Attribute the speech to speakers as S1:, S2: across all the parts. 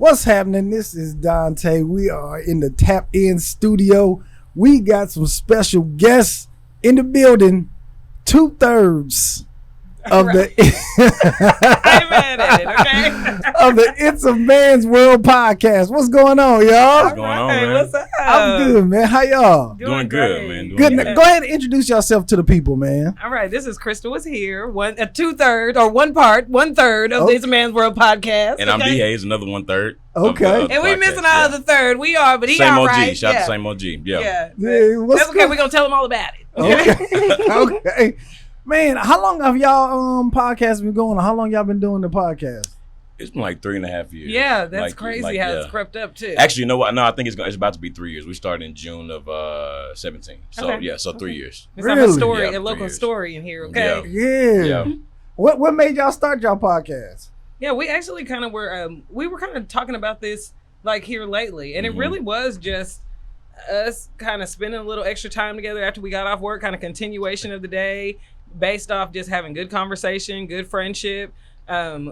S1: What's happening? This is Dante. We are in the Tap In studio. We got some special guests in the building. 2/3 of
S2: right. I'm mad at it, okay?
S1: of the It's a Man's World podcast. What's going on, y'all?
S3: What's going on, man?
S2: What's up?
S1: I'm good, man. How y'all?
S3: Doing good, man. Doing
S1: Good.
S3: good.
S1: Go ahead and introduce yourself to the people, man.
S2: All right, this is Crystal is here. One third of the It's a Man's World podcast.
S3: And I'm D Hayes, another 1/3.
S1: Okay.
S2: And we missing out of the third. We are, but he
S3: same
S2: all
S3: OG.
S2: right.
S3: Shout out
S2: yeah.
S3: to same OG. Yeah.
S1: Yeah, what's
S2: That's okay.
S1: good?
S2: We're gonna tell him all about it.
S1: Okay. Okay. Man, how long have y'all podcast been going? How long y'all been doing the podcast?
S3: It's been like 3.5 years.
S2: Yeah, that's crazy how it's crept up too.
S3: Actually, you know what? No, I think it's about to be 3 years. We started in June of 17. So
S2: Okay.
S3: so 3 years.
S2: Let's have a
S1: Really?
S2: story,
S3: Yeah,
S2: a
S3: 3
S2: local
S3: years.
S2: story in here, okay?
S1: Yeah.
S3: Yeah.
S1: What made y'all start y'all podcast?
S2: Yeah, we actually kind of were. We were kind of talking about this like here lately, and
S3: Mhm.
S2: it really was just us kind of spending a little extra time together after we got off work, kind of continuation of the day, based off just having good conversation, good friendship.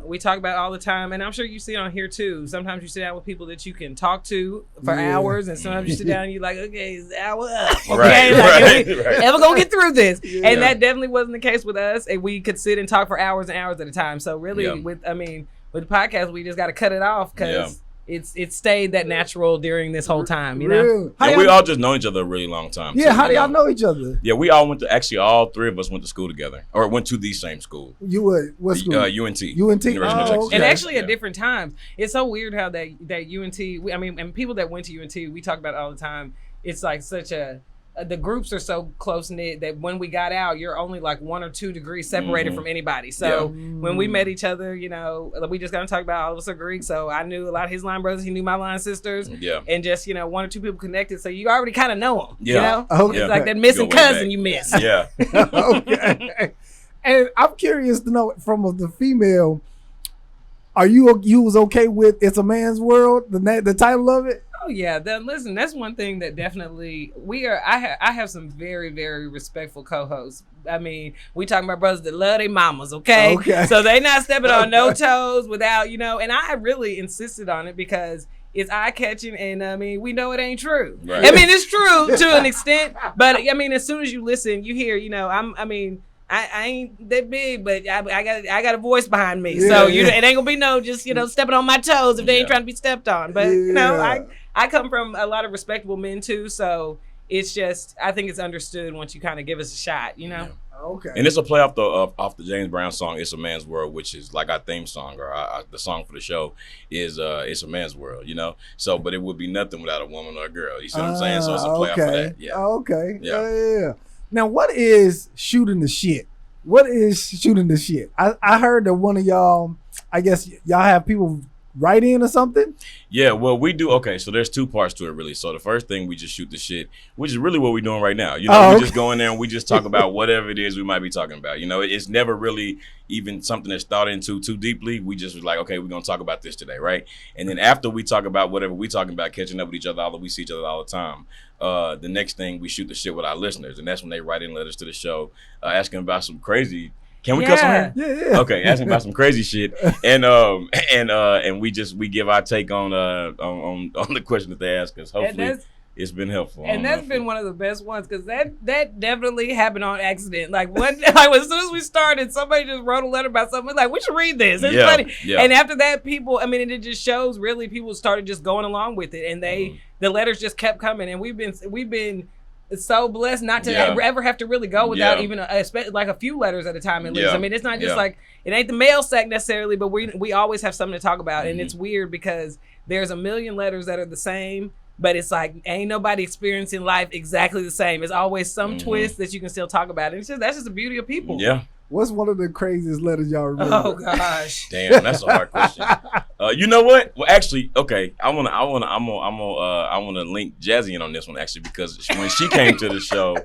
S2: We talk about it all the time, and I'm sure you see it on here too. Sometimes you sit down with people that you can talk to for hours, and sometimes you sit down and you're like, okay, it's an hour up. Okay,
S3: Right,
S2: like,
S3: right,
S2: we
S3: right.
S2: ever gonna get through this?
S1: Yeah.
S2: And that definitely wasn't the case with us. And we could sit and talk for hours and hours at a time. So really,
S3: Yeah.
S2: with the podcast, we just got to cut it off because it stayed that natural during this whole time. You know.
S1: Really? How
S3: And we
S1: y'all-
S3: all just know each other a really long time.
S1: Yeah,
S3: too,
S1: how do
S3: you
S1: y'all know each other?
S3: Yeah, we all went to, actually all three of us went to school together. Or went to the same school.
S1: You would what school?
S3: UNT.
S1: UNT?
S3: University of
S1: Oh,
S3: Texas.
S1: okay.
S2: And actually
S3: Yeah.
S2: at different times. It's so weird how that UNT, and people that went to UNT, we talk about it all the time. It's like such the groups are so close knit that when we got out, you're only like 1 or 2 degrees separated
S3: Mhm.
S2: from anybody. So when we
S1: Mm.
S2: met each other, we just got to talk about all of us are Greek. So I knew a lot of his line brothers. He knew my line sisters.
S3: Yeah.
S2: And just, 1 or 2 people connected. So you already kind of know them.
S3: Yeah.
S2: You know?
S1: Okay.
S2: It's like that missing
S3: Go way
S2: cousin
S3: back.
S2: you miss.
S3: Yeah.
S1: Okay. And I'm curious to know from the female, are you was okay with It's a Man's World, the title of it?
S2: Oh yeah, listen, that's one thing that definitely I have some very, very respectful co-hosts. I mean, we talking about brothers that love their mamas, okay?
S1: Okay.
S2: So they not stepping on no toes without, and I really insisted on it because it's eye-catching, and I mean, we know it ain't true.
S3: Right.
S2: I mean, it's true to an extent, but I mean, as soon as you listen, you hear, I ain't that big, but I got a voice behind me, so
S1: Yeah.
S2: it ain't gonna be no just stepping on my toes if they ain't
S3: Yeah.
S2: trying to be stepped on. But
S1: Yeah.
S2: I come from a lot of respectable men too, so it's just I think it's understood once you kind of give us a shot,
S3: Yeah.
S1: Okay.
S3: And it's a play off the James Brown song "It's a Man's World," which is like our theme song or the song for the show is "It's a Man's World," So, but it would be nothing without a woman or a girl. You see what I'm saying? So it's a play off of that. Yeah.
S1: Okay.
S3: Yeah.
S1: Yeah. Now, what is shooting the shit? What is shooting the shit? I heard that one of y'all, I guess y'all have people write in or something.
S3: Yeah, well, we do. Okay, so there's 2 parts to it, really. So the first thing, we just shoot the shit, which is really what we're doing right now. We just go in there and we just talk about whatever it is we might be talking about. It's never really even something that's thought into too deeply. We just was like, okay, we're going to talk about this today, right? And then after we talk about whatever we talking about, catching up with each other, although we see each other all the time, the next thing, we shoot the shit with our listeners. And that's when they write in letters to the show asking about some crazy... Can we cuss on here?
S1: Yeah.
S3: Okay, asking about some crazy shit, and we give our take on the question that they ask us. Hopefully, it's been helpful.
S2: And that's been one of the best ones because that definitely happened on accident. Like as soon as we started, somebody just wrote a letter about something. Like, we should read this. It's funny.
S3: Yeah.
S2: And after that, people, it just shows really people started just going along with it, and the letters just kept coming, and we've been so blessed not to ever have to really go without even a few letters at a time at least.
S3: Yeah.
S2: It's not just like it ain't the mail sack necessarily, but we always have something to talk about, and it's weird because there's a million letters that are the same, but it's like ain't nobody experiencing life exactly the same. It's always some twist that you can still talk about, and that's just the beauty of people.
S3: Yeah.
S1: What's one of the craziest letters y'all remember?
S2: Oh gosh.
S3: Damn, that's a hard question. You know what? Well, actually, okay. I wanna link Jazzy in on this one actually because when she came to the show,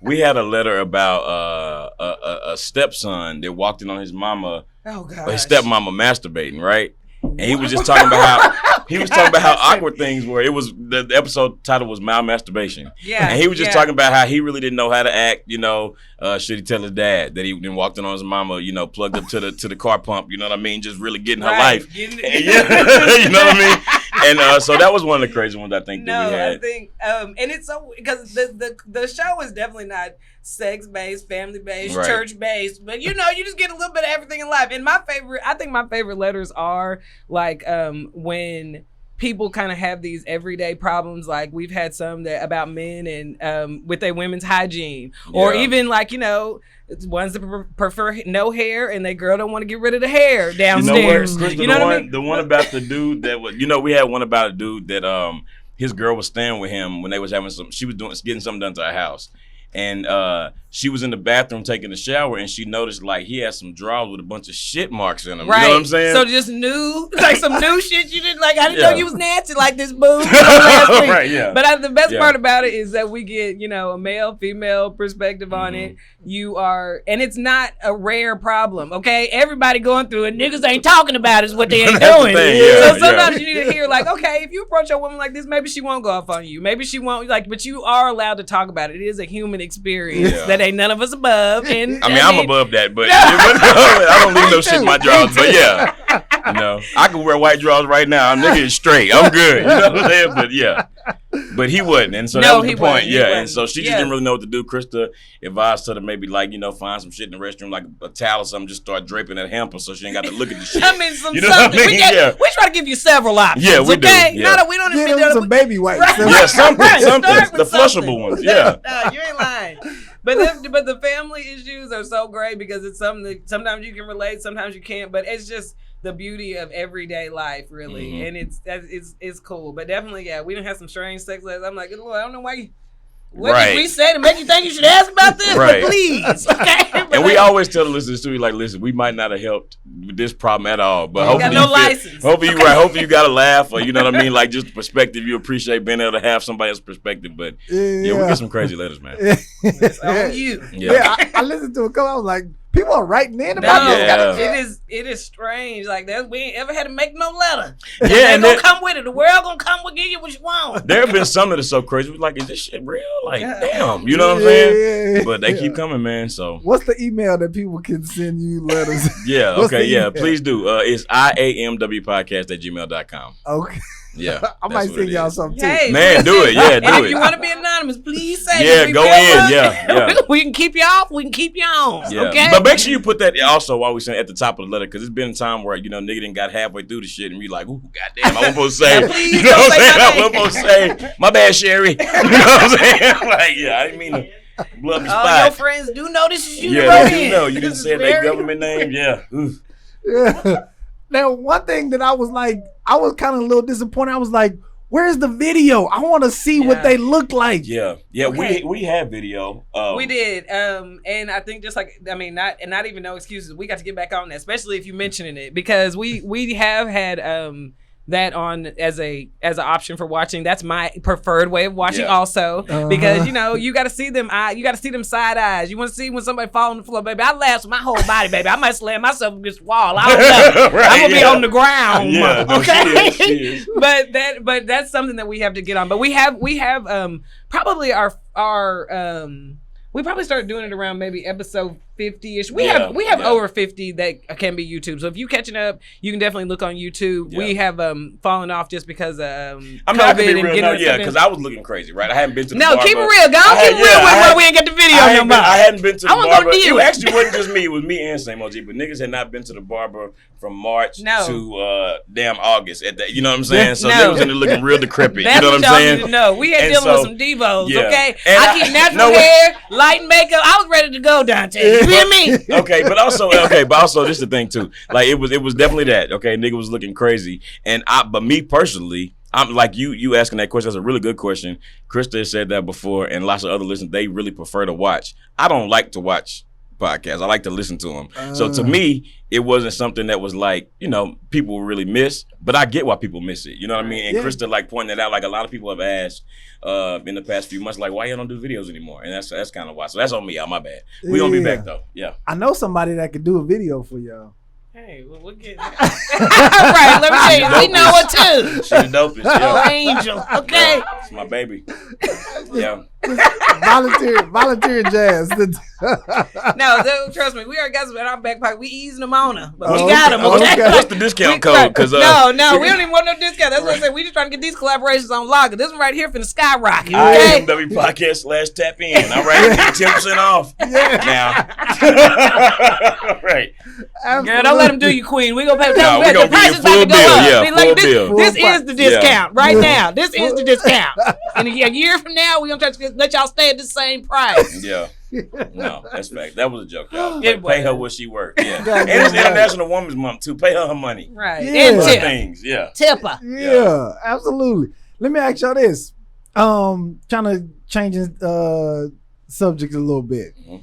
S3: we had a letter about a stepson that walked in on his mama,
S2: Oh gosh.
S3: his stepmama masturbating, right? And he was just talking about how awkward things were. It was the episode title was malmasturbation.
S2: Yeah,
S3: and he was just talking about how he really didn't know how to act. Should he tell his dad that he then walked in on his mama? Plugged up to the car pump. You know what I mean? Just really getting her life. You know what I mean? And so that was one of the crazy ones I think that we had.
S2: I think, and it's so because the show is definitely not sex based, family based,
S3: Right.
S2: church based, but you just get a little bit of everything in life. And I think my favorite letters are like when people kind of have these everyday problems. Like we've had some that about men and with their women's hygiene, or even like ones that prefer no hair and their girl don't want to get rid of the hair downstairs.
S3: You know what I mean? The one about the dude that was, we had one about a dude that his girl was staying with him when they was having she was getting something done to her house. And she was in the bathroom taking a shower, and she noticed like he had some drawers with a bunch of shit marks in them.
S2: Right.
S3: You know what I'm saying?
S2: So just new, like some new shit you didn't like. I didn't know you was nasty like this, boo. Right. Yeah. But the best part about it is that we get a male, female perspective on it. And it's not a rare problem. Okay, everybody going through it. Niggas ain't talking about it. Is what they ain't doing. So sometimes you need to hear like, okay, if you approach a woman like this, maybe she won't go off on you. Maybe she won't but you are allowed to talk about it. It is a human experience that ain't none of us above. And
S3: I'm above that, but I don't leave no shit in my drawers. But I can wear white drawers right now. I'm nigga is straight. I'm good. You know what I'm saying? But but he wouldn't, and so that was the point. And so she just didn't really know what to do. Krista advised her to maybe find some shit in the restroom, like a towel or something, just start draping that hamper so she ain't got to look at the shit.
S2: I mean, something. We try to give you several options.
S3: Yeah, we do.
S2: Yeah. We don't
S1: give them some baby wipes.
S2: Right.
S3: Yeah, something. The flushable ones. Yeah.
S2: No, you ain't lying. But the family issues are so great because it's something that sometimes you can relate, sometimes you can't. But it's just the beauty of everyday life, really, and it's cool. But definitely, we done have some strange sex lives. I'm like, Lord, I don't know why. What did we say to make you think you should ask about this?
S3: Right.
S2: But please, okay.
S3: And we always tell the listeners too, listen, we might not have helped with this problem at all, but hopefully you got a laugh, or you know what I mean, like just perspective. You appreciate being able to have somebody else's perspective. But we get some crazy letters, man.
S2: It's on you.
S1: Yeah, I listened to a couple. I was like, people are writing in about
S2: this. It is strange. Like that, we ain't ever had to make no letter.
S3: Yeah,
S2: and gonna come with it. The world gonna come with give you what you want.
S3: There have been some that are so crazy. We're like, is this shit real? Like, damn, you know what I'm saying? Yeah. But they keep coming, man. So,
S1: what's the email that people can send you letters?
S3: Please do. It's iamwpodcast@gmail.com.
S1: Okay.
S3: Yeah,
S1: I might send y'all something too.
S2: Hey,
S3: man, do it. Yeah, do it.
S2: If you want to be anonymous, please say.
S3: Yeah, go in. Yeah.
S2: We can keep you off. We can keep you on.
S3: Yeah.
S2: Okay.
S3: But make sure you put that also while we saying at the top of the letter, because it's been a time where nigga didn't got halfway through the shit and we like, ooh, goddamn, I wasn't supposed to say.
S2: Please
S3: you know what I'm saying?
S2: my
S3: I wasn't supposed to say. My bad, Sherry. You know what I'm saying? Like, I didn't mean to blow up the spot.
S2: Your friends do know this is you.
S3: Yeah, they do know. You didn't say their government name. Yeah.
S1: Yeah. Now, one thing that I was like, I was kind of a little disappointed. I was like, where's the video? I want to see what they look like.
S3: Yeah. Okay. We had video.
S2: We did, and I think just like not even no excuses. We got to get back on that, especially if you mentioning it, because we have had that on as an option for watching. That's my preferred way of watching also, because you got to see them you got to see them side eyes. You want to see when somebody fall on the floor, baby. I laugh with my whole body, baby. I might slam myself against the wall. I don't know. Right, I'm gonna be on the ground.
S3: Yeah,
S2: okay.
S3: She is.
S2: but that's something that we have to get on. But we have probably our we probably started doing it around maybe episode 50-ish. We have over 50 that can be YouTube. So if you catching up, you can definitely look on YouTube. Yeah. We have fallen off just because of COVID and getting
S3: because I was looking crazy, right? I hadn't been to the barber.
S2: No, keep it real. Go on, keep it real with why we ain't get the video no more.
S3: I hadn't been to the barber.
S2: It
S3: actually wasn't just me. It was me and Same OG. But niggas had not been to the barber from March to damn August. You know what I'm saying? So they was in there looking real decrepit. You know what I'm saying?
S2: No, we had dealing with some divos, okay? I keep natural hair, light makeup. I was ready to go, Dante. You hear me?
S3: Okay, but also this is the thing too. Like it was definitely that. Okay, nigga was looking crazy, but me personally, I'm like you asking that question. That's a really good question. Krista has said that before, and lots of other listeners, they really prefer to watch. I don't like to watch podcasts. I like to listen to them. So to me, it wasn't something that was like, people really miss, but I get why people miss it. You know what I mean? And Krista pointed that out, like a lot of people have asked in the past few months, like, why you don't do videos anymore? And that's kind of why. So that's on me. My bad. We gonna be back though. Yeah.
S1: I know somebody that could do a video for y'all.
S2: Hey, well, we'll get right. Let me tell you, we know it too.
S3: She's the dopest.
S2: Oh,
S3: Yeah.
S2: angel. Okay.
S3: It's my baby. Yeah.
S1: volunteer jazz.
S2: No, trust me, we already got some in our back pocket. We easing them on her, but we
S1: Oh,
S2: got them. Okay.
S1: okay.
S3: What's the discount code? Because
S2: no, we don't even want no discount. That's what I said. We just trying to get these collaborations on lock. This one right here finna skyrocket. Okay.
S3: IMW podcast /tap in. All right, 10% off.
S1: Yeah.
S3: Now. Right.
S2: Girl, don't let them do you, queen. We gonna pay.
S3: No, we
S2: the
S3: gonna
S2: price
S3: give
S2: is
S3: you
S2: about to
S3: full
S2: go
S3: bill.
S2: up.
S3: Yeah,
S2: See, like,
S3: full
S2: this,
S3: bill.
S2: this is the discount right
S1: Yeah.
S2: now. This is the discount. And a year from now, we gonna try to let y'all stay at the same price.
S3: Yeah. No, that's fact. That was a joke, y'all.
S2: It
S3: Pay her
S2: was.
S3: what she worth. Yeah.
S1: Goddamn
S3: And it's
S1: right.
S3: International Women's Month too. Pay her money.
S2: Right.
S1: Yeah.
S2: And
S3: Other
S2: tip.
S3: things. Yeah.
S2: Tipper.
S1: Yeah, absolutely. Let me ask y'all this. Trying to change subject a little bit.
S3: Mhm.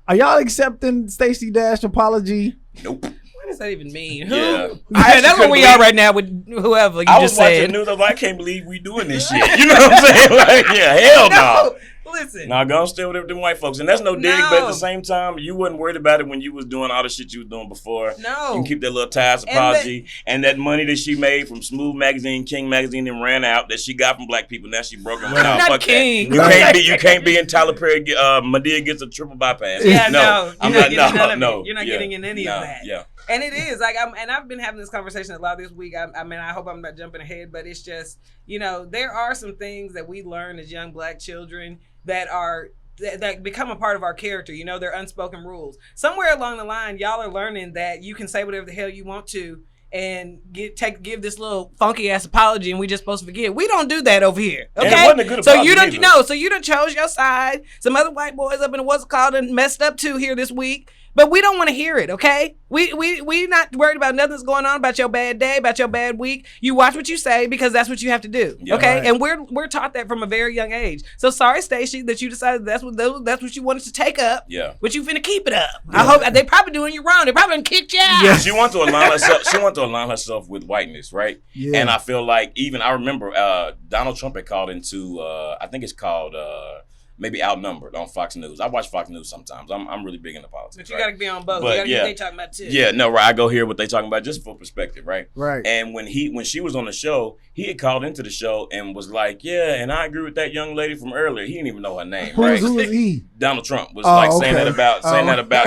S1: Are y'all accepting Stacey Dash apology?
S3: Nope.
S2: What does that even mean?
S3: Yeah.
S2: Who? That's what we are right now with whoever you
S3: I was
S2: just
S3: watching
S2: said.
S3: the news. I was like, I can't believe we doing this shit. You know what I'm saying? Like, yeah, hell no.
S2: Listen.
S3: Nah, go stay with them white folks. And that's no dig, but at
S2: No.
S3: the same time, you wasn't worried about it when you was doing all the shit you was doing before.
S2: No.
S3: You can keep that little ties
S2: And
S3: apology. And that money that she made from Smooth Magazine, King Magazine, and ran out that she got from black people. Now she broke them. No,
S2: Not
S3: fuck
S2: King.
S3: that. You can't be in Tyler Perry. Medea gets a triple bypass.
S2: Yeah,
S3: no.
S2: no.
S3: I'm
S2: You're not
S3: not.
S2: getting none
S3: No,
S2: of
S3: no.
S2: it. You're not
S3: yeah,
S2: getting in any
S3: no,
S2: of that.
S3: Yeah.
S2: And it is like I've been having this conversation a lot this week. I mean, I hope I'm not jumping ahead, but it's just, you know, there are some things that we learn as young black children that become a part of our character. You know, they're unspoken rules. Somewhere along the line, y'all are learning that you can say whatever the hell you want to and give this little funky ass apology, and we just supposed to forget. We don't do that over here.
S3: And it
S2: Okay,
S3: wasn't a good
S2: so
S3: apology
S2: you don't
S3: either.
S2: know. So you done chose your side. Some other white boys up in the what's it called and messed up too here this week. But we don't want to hear it, okay? We not worried about nothing that's going on about your bad day, about your bad week. You watch what you say because that's what you have to do,
S3: Yeah,
S2: okay?
S1: right.
S2: And we're taught that from a very young age. So sorry, Stacey, that you decided that's what you wanted to take up.
S3: Yeah.
S2: But you finna keep it up. I hope they probably doing you wrong. They probably done kicked you out.
S1: Yeah.
S3: She wants to align herself. She wants to align herself with whiteness, right?
S1: Yeah.
S3: And I feel like I remember Donald Trump had called into I think it's called maybe Outnumbered on Fox News. I watch Fox News sometimes. I'm really big into politics.
S2: But you
S3: right?
S2: gotta be on both.
S3: But,
S2: You gotta
S3: yeah.
S2: get what they talking about too.
S3: Yeah, no, right. I go hear what they talking about just for perspective, right?
S1: Right.
S3: And when she was on the show, he had called into the show and was like, "Yeah, and I agree with that young lady from earlier." He didn't even know her name, right?
S1: Who is he?
S3: Donald Trump was
S1: Oh,
S3: like saying
S1: okay.
S3: that about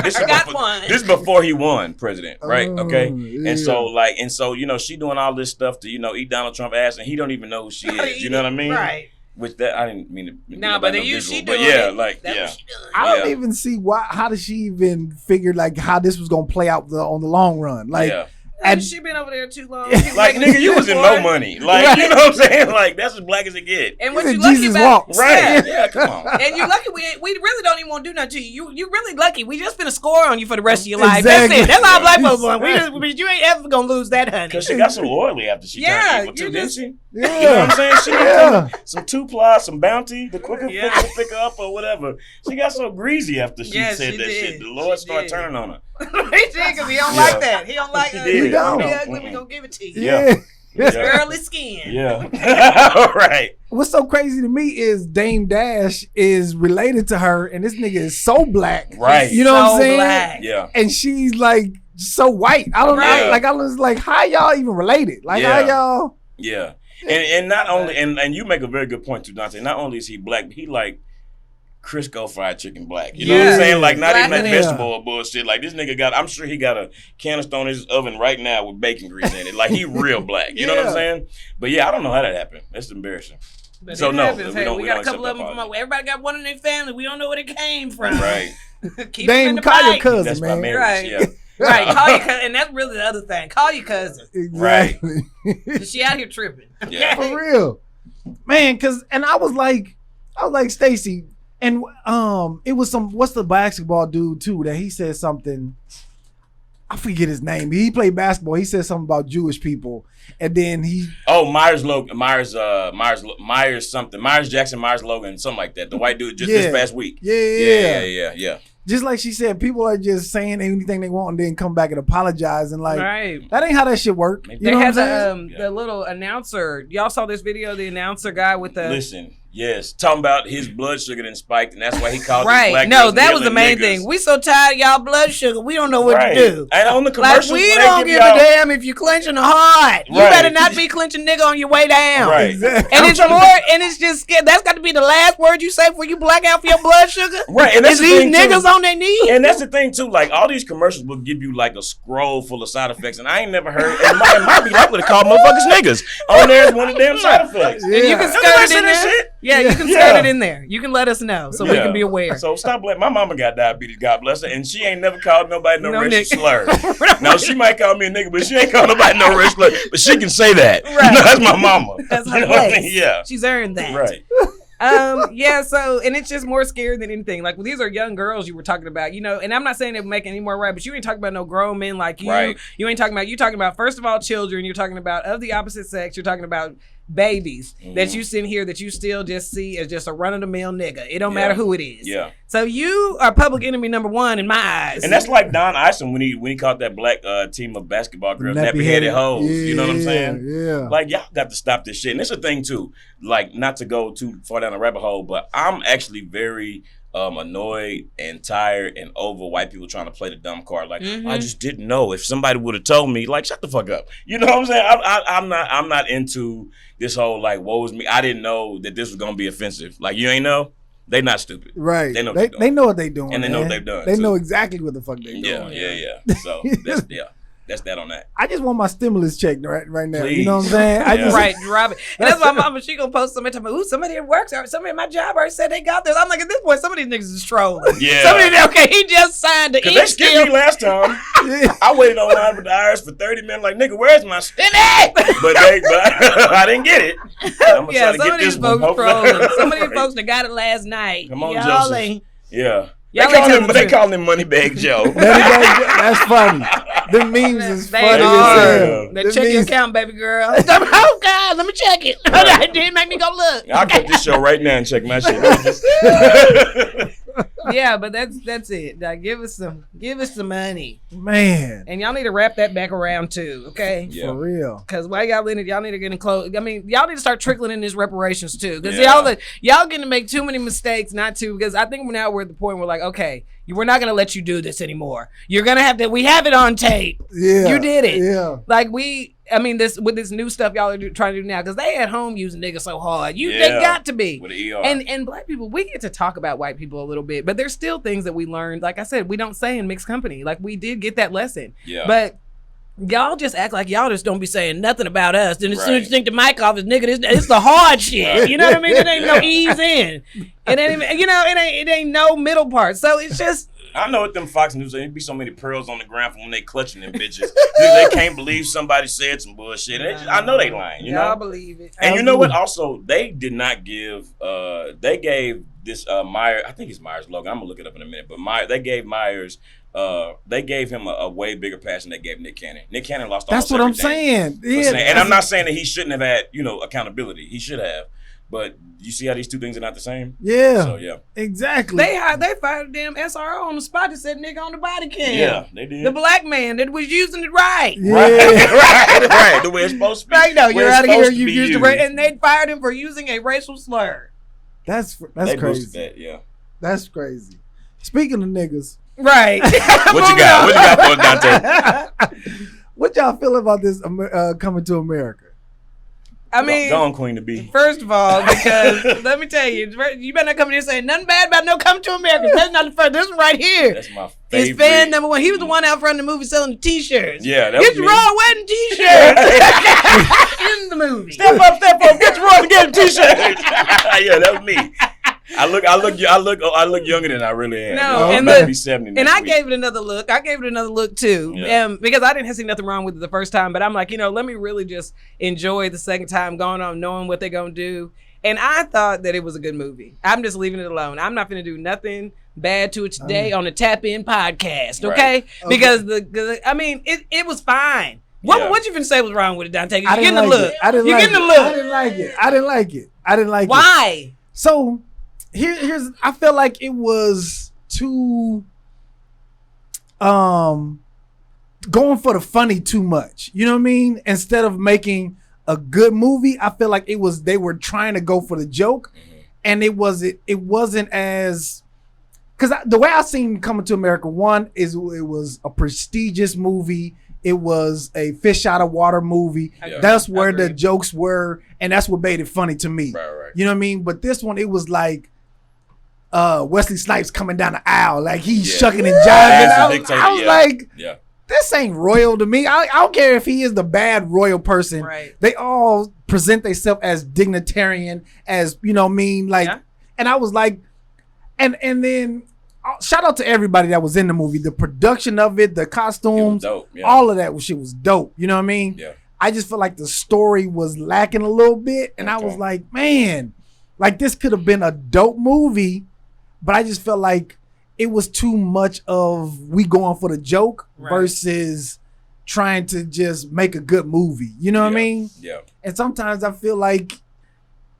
S3: this.
S2: I got one.
S3: This is before he won president, right?
S1: Oh,
S3: Okay,
S1: yeah.
S3: and so you know she doing all this stuff to eat Donald Trump ass, and he don't even know who she is. You know what I mean?
S2: Right.
S3: Which that I didn't mean to.
S2: No, but she
S3: visual,
S2: doing
S3: but yeah,
S2: it.
S3: like
S2: That's
S3: yeah.
S2: what she doing.
S1: I don't
S3: Yeah.
S1: even see how did she even figure like how this was gonna play out on the long run? Like,
S3: yeah.
S1: and-
S2: She been over there too long.
S3: Like nigga, you was in no money. Like you know what I'm saying? Like that's as black as it get.
S2: And what
S1: He's
S2: you
S1: a
S2: lucky
S1: Jesus
S2: about,
S1: walk.
S3: Right? Yeah, come on.
S2: And you lucky we really don't even want to do nothing to you. You really lucky. We just finna score on you for the rest of your life.
S1: Exactly.
S2: That's it. That's all
S3: Yeah.
S2: black folks want. But you ain't ever gonna lose that, honey.
S3: Cause she got some oily after she
S2: Yeah,
S3: turned evil too,
S2: you
S3: didn't
S2: just-
S3: she?
S1: yeah.
S3: You know what I'm saying? She
S1: Yeah.
S3: some 2-ply, some Bounty, the quicker
S2: Yeah.
S3: fix will pick her up or whatever. She got so greasy after she
S2: Yes,
S3: said
S2: she
S3: that
S2: did.
S3: shit. The Lord
S2: She
S3: started
S2: did.
S3: turning on her.
S2: He did, cause he don't
S3: Yeah.
S2: like that. He don't like
S3: He
S2: us.
S3: did.
S2: We don't be
S1: No.
S2: ugly. We gonna give it to you.
S1: Yeah.
S3: Yeah.
S2: Early skin.
S3: Yeah. All right.
S1: What's so crazy to me is Dame Dash is related to her, and this nigga is so black.
S3: Right.
S1: You know what I'm
S2: So
S1: saying?
S2: black.
S3: Yeah.
S1: And she's like so white. I don't
S2: Right.
S1: know. Like I was like, how y'all even related? Like
S3: Yeah.
S1: how y'all?
S3: Yeah. And not only and you make a very good point too, Dante. Not only is he black, but he like Crisco fried chicken black. You know what
S1: Yeah.
S3: I'm saying? Like not
S2: Black
S3: even that
S1: and-
S3: vegetable or bullshit. Like this nigga I'm sure he got a canister on his oven right now with bacon grease in it. Like he real black. You know what I'm
S1: Yeah.
S3: saying? But yeah, I don't know how that happened. That's embarrassing.
S2: But
S3: So
S2: it
S3: no,
S2: happens.
S3: we
S2: Hey,
S3: don't-
S2: we
S3: we
S2: got
S3: don't
S2: a couple
S3: accept
S2: of them from
S3: apology.
S2: everybody got one in their family. We don't know where it came from.
S3: Right.
S2: Keep them in
S1: Dame,
S2: the
S1: call your
S2: pipe.
S1: cousin,
S3: That's my
S1: man.
S3: marriage.
S2: Right.
S3: Yeah.
S2: Right. Call your cousin, and that's really the other thing. Call your cousin.
S1: Exactly.
S2: She out here tripping.
S3: Yeah.
S1: For real, man. And I was like Stacey, and it was what's the basketball dude too that he said something. I forget his name. He played basketball. He said something about Jewish people, and then he
S3: Oh, Myers Jackson, Myers Logan, something like that. The white dude just this
S1: Yeah.
S3: past week.
S1: yeah.
S3: Yeah.
S1: Just like she said, people are just saying anything they want and then come back and apologize and like
S2: Right.
S1: that ain't how that shit work.
S3: They
S1: You
S2: They
S1: know what I'm
S2: had
S1: saying?
S2: the little announcer. Y'all saw this video, the announcer guy with the
S3: Listen, Yes, talking about his blood sugar done spiked, and that's why he called
S2: Right.
S3: black
S2: No,
S3: girls
S2: that was the main
S3: niggas.
S2: thing. We so tired of y'all blood sugar. We don't know what
S3: Right.
S2: to do.
S3: And on the
S2: Like,
S3: commercials,
S2: we
S3: when
S2: don't
S3: they
S2: give
S3: y'all,
S2: a damn if you clenching a heart. You
S3: Right.
S2: better not be clenching nigga on your way down.
S3: Right.
S1: Exactly.
S2: And it's more, and it's just scared. That's got to be the last word you say before you black out for your blood sugar.
S3: Right, and that's
S2: Is
S3: the
S2: these
S3: thing,
S2: niggas
S3: too.
S2: on their knees?
S3: And that's the thing too. Like all these commercials will give you like a scroll full of side effects, and I ain't never heard. It might be likely to call motherfuckers niggas on there as one of the damn side effects.
S2: And you can
S1: Yeah.
S2: skirt
S3: Everybody
S2: it
S3: say
S2: in
S3: that
S2: there.
S3: shit?
S2: Yeah, you can
S3: Yeah.
S2: skirt it in there. You can let us know so we
S3: Yeah.
S2: can be aware.
S3: So stop blaming. My mama got diabetes, God bless her, and she ain't never called nobody no
S2: No
S3: racial
S2: nigga.
S3: slur. Now she might call me a nigga, but she ain't called nobody no racial slur. But she can say that.
S2: Right.
S3: No, that's my mama.
S2: That's her
S3: You know what I
S2: place.
S3: mean? Yeah.
S2: She's earned that.
S3: Right.
S2: Yeah, so, and it's just more scary than anything. Like, these are young girls you were talking about, you know, and I'm not saying they make any more right, but you ain't talking about no grown men like you.
S3: Right.
S2: You ain't talking about, first of all, children. You're talking about of the opposite sex. You're talking about babies that you sit here that you still just see as just a run-of-the-mill nigga. It don't
S3: Yeah.
S2: matter who it is.
S3: Yeah.
S2: So you are public enemy number one in my eyes.
S3: And that's like Don Isom when he caught that black team of basketball girls, nappy-headed hoes. You know what I'm saying?
S1: Yeah.
S3: Like, y'all got to stop this shit. And it's a thing, too. Like, not to go too far down the rabbit hole, but I'm actually very annoyed and tired and over white people trying to play the dumb card. Like, I just didn't know. If somebody would have told me, like, shut the fuck up. You know what I'm saying? I'm not into this whole, like, woe is me. I didn't know that this was going to be offensive. Like, you ain't know? They not stupid.
S1: Right.
S3: They know what
S1: they,
S3: they're doing.
S1: they know what they doing.
S3: And they know what
S1: man.
S3: they've done,
S1: They
S3: too.
S1: know exactly what the fuck they doing.
S3: Yeah. So, that's that on that.
S1: I just want my stimulus check right now.
S3: Please.
S1: You know what I'm saying? I
S3: Yeah.
S1: just
S2: Right, drop it. And that's why my mama, she gonna post somebody talking about, ooh, somebody at work, or somebody at my job already said they got this. I'm like, at this point, some of these niggas is trolling.
S3: Yeah.
S2: Somebody, okay, he just signed the
S3: Because they skipped me last time. I waited online with the IRS for 30 minutes. Like, nigga, where's my stimmy? but I didn't get it. I'm gonna
S2: Yeah,
S3: try to
S2: some
S3: get
S2: of these
S3: this one.
S2: folks trolling. Some of these
S3: Right.
S2: folks that got it last night.
S3: Come on,
S2: Y'all
S3: Joseph.
S2: ain't.
S3: Yeah.
S2: Y'all
S3: They
S2: ain't telling the
S3: they
S2: truth.
S3: calling him Moneybag Joe.
S1: That's funny. The memes is
S2: They
S1: funny as
S2: are.
S1: hell.
S2: They
S1: The
S2: check your
S1: memes-
S2: account, baby girl. Oh God, let me check it. It didn't make me go look.
S3: I'll cut this show right now and check my shit.
S2: Yeah, but that's it. Like, give us some money,
S1: Man,
S2: and y'all need to wrap that back around too, okay?
S3: Yeah.
S1: for real.
S2: Because why y'all need to get in close. I mean, y'all need to start trickling in these reparations too. Because
S3: Yeah.
S2: y'all going to make too many mistakes not to. Because I think now we're at the point where, like, okay, we're not going to let you do this anymore. You're going to have to. We have it on tape.
S1: Yeah.
S2: You did it.
S1: Yeah.
S2: Like, this with this new stuff y'all are trying to do now, because they at home using niggas so hard. They
S3: Yeah.
S2: got to be.
S3: With the ER.
S2: And black people, we get to talk about white people a little bit, but there's still things that we learned. Like I said, we don't say in mixed company. Like, we did get that lesson.
S3: Yeah.
S2: But y'all just act like y'all just don't be saying nothing about us. Then as soon as you
S3: Right.
S2: think the mic off, nigga, it's the hard shit. You know what I mean? It ain't no ease in. It ain't even, it ain't no middle part. So it's just,
S3: I know what them Fox News, there be so many pearls on the ground from when they clutching them bitches. They can't believe somebody said some bullshit. I know they lying, you
S2: y'all
S3: know?
S2: believe it.
S3: And you know what? Also, they did not give. They gave this Myers. I think it's Myers Logan. I'm gonna look it up in a minute. But they gave Myers. They gave him a way bigger pass than they gave Nick Cannon. Nick Cannon lost.
S1: That's
S3: almost
S1: what I'm
S3: everything.
S1: saying. Yeah.
S3: And I'm not saying that he shouldn't have had accountability. He should have. But you see how these two things are not the same.
S1: Yeah.
S3: So yeah.
S1: Exactly.
S2: They fired a damn SRO on the spot that said nigga on the body cam.
S3: Yeah, they did.
S2: The black man that was using it right.
S1: Yeah.
S3: Right. The way it's supposed to be.
S2: Right, no,
S3: Where
S2: you're
S3: it's
S2: out of here.
S3: supposed to
S2: You
S3: be
S2: used the and they fired him for using a racial slur.
S1: That's
S3: They
S1: crazy.
S3: boosted that, yeah.
S1: That's crazy. Speaking of niggas,
S2: Right.
S3: What you got? What you got for us, Dante?
S1: what y'all feel about this coming to America?
S2: I mean,
S3: go on, Queen to be.
S2: first of all, because let me tell you, you better not come here saying nothing bad about no coming to America. That's not the first. This one right here.
S3: That's my
S2: It's
S3: favorite.
S2: fan number one. He was the one out front of the movie selling the T-shirts.
S3: Yeah, that
S2: Get
S3: was
S2: your
S3: me.
S2: Raw wedding T-shirts in the movie.
S3: Step up, get your and get a t-shirt. Yeah, that was me. I look younger than I really am.
S2: No,
S3: I'm
S2: and
S3: about to
S2: the-
S3: be 70
S2: And
S3: next
S2: I
S3: week.
S2: gave it another look. Too,
S3: Yeah.
S2: because I didn't see nothing wrong with it the first time. But I'm like, let me really just enjoy the second time going on, knowing what they're gonna do. And I thought that it was a good movie. I'm just leaving it alone. I'm not gonna do nothing bad to it today on the Tap In podcast, okay?
S3: Right.
S2: Because it was fine.
S3: Yeah.
S2: What you finna say was wrong with it, Dante? You
S1: I
S2: getting
S1: didn't
S2: the
S1: like
S2: look.
S1: it. I didn't
S2: You
S1: like
S2: getting
S1: it.
S2: the look.
S1: I didn't like it. I didn't like it.
S2: Why?
S1: So here's I felt like it was too going for the funny too much. You know what I mean? Instead of making a good movie, I feel like they were trying to go for the joke. and it wasn't as, because the way I seen Coming to America, one is it was a prestigious movie. It was a fish out of water movie.
S3: Yeah.
S1: That's where the
S2: Agreed.
S1: jokes were, and that's what made it funny to me.
S3: Right.
S1: You know what I mean? But this one, it was like Wesley Snipes coming down the aisle, like he's shucking and jiving. I was like,
S3: Yeah.
S1: this ain't royal to me. I don't care if he is the bad royal person.
S2: Right.
S1: They all present themselves as dignitarian, as, you know what I mean? Like,
S2: Yeah.
S1: and I was like, and then shout out to everybody that was in the movie. The production of it, the
S3: It was
S1: costumes,
S3: dope. Yeah.
S1: all of that shit was dope. You know what I mean?
S3: Yeah.
S1: I just felt like the story was lacking a little bit. And I was
S3: Okay.
S1: like, man, like this could have been a dope movie, but I just felt like it was too much of we going for the joke
S2: Right.
S1: versus trying to just make a good movie. You know what I mean?
S3: Yeah.
S1: And sometimes I feel like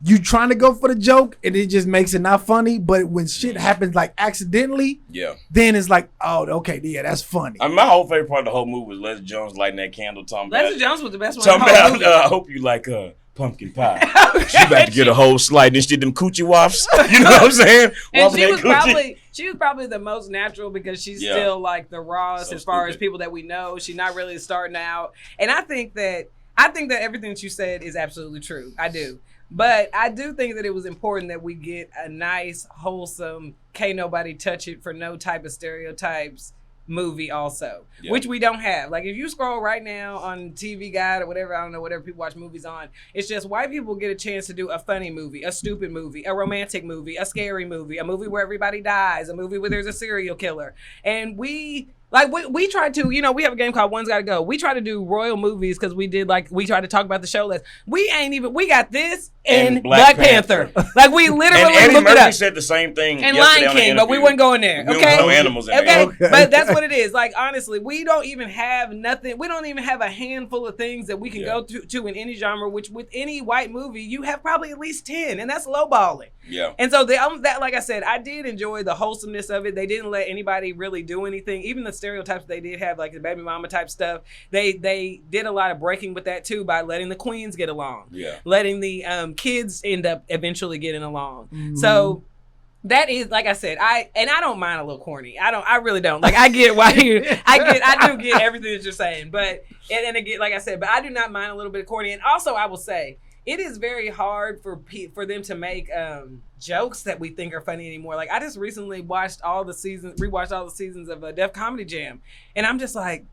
S1: you trying to go for the joke and it just makes it not funny. But when shit happens like accidentally,
S3: Yeah.
S1: then it's like, oh, okay, yeah, that's funny.
S3: I mean, my whole favorite part of the whole movie was Leslie Jones lighting that candle, talking about.
S2: Leslie Jones was the best one. In
S3: Talking
S2: the whole
S3: about,
S2: movie.
S3: I hope you like pumpkin pie. She about to get a whole slice and she did them coochie wafts. You know what I'm saying?
S2: And
S3: Waffing
S2: she
S3: that
S2: was
S3: coochie.
S2: probably the most natural because she's
S3: Yeah.
S2: still like the rawest
S3: So
S2: as far as
S3: stupid.
S2: people that we know. She's not really starting out. And I think that everything that you said is absolutely true. I do. But I do think that it was important that we get a nice, wholesome, can't nobody touch it for no type of stereotypes movie also,
S3: Yeah.
S2: which we don't have. Like if you scroll right now on TV Guide or whatever, I don't know, whatever people watch movies on, it's just white people get a chance to do a funny movie, a stupid movie, a romantic movie, a scary movie, a movie where everybody dies, a movie where there's a serial killer. And we try to, you know, we have a game called One's Gotta Go. We try to do royal movies because we try to talk about the show list. We got this in
S3: And Black
S2: Black Panther.
S3: Panther.
S2: Like we literally
S3: And Eddie
S2: looked it
S3: Murphy
S2: up.
S3: said the same thing
S2: And
S3: yesterday
S2: Lion
S3: on the
S2: King, but we
S3: interview.
S2: wouldn't go in there.
S3: We don't
S2: Okay.
S3: put no animals in
S2: Okay.
S3: there.
S1: Okay.
S2: But that's what it is. Like honestly, we don't even have nothing. We don't even have a handful of things that we can go to in any genre. Which with any white movie, you have probably at least 10, and that's lowballing.
S3: Yeah.
S2: And so that, like I said, I did enjoy the wholesomeness of it. They didn't let anybody really do anything. Even the stereotypes they did have, like the baby mama type stuff, they did a lot of breaking with that too by letting the queens get along,
S3: Yeah.
S2: letting the kids end up eventually getting along.
S1: Mhm.
S2: So that is, like I said, I don't mind a little corny. I really don't. Like I get why I do get everything that you're saying, but and again, like I said, but I do not mind a little bit of corny. And also, I will say, it is very hard for them to make jokes that we think are funny anymore. Like I just recently rewatched all the seasons of Def Comedy Jam, and I'm just like,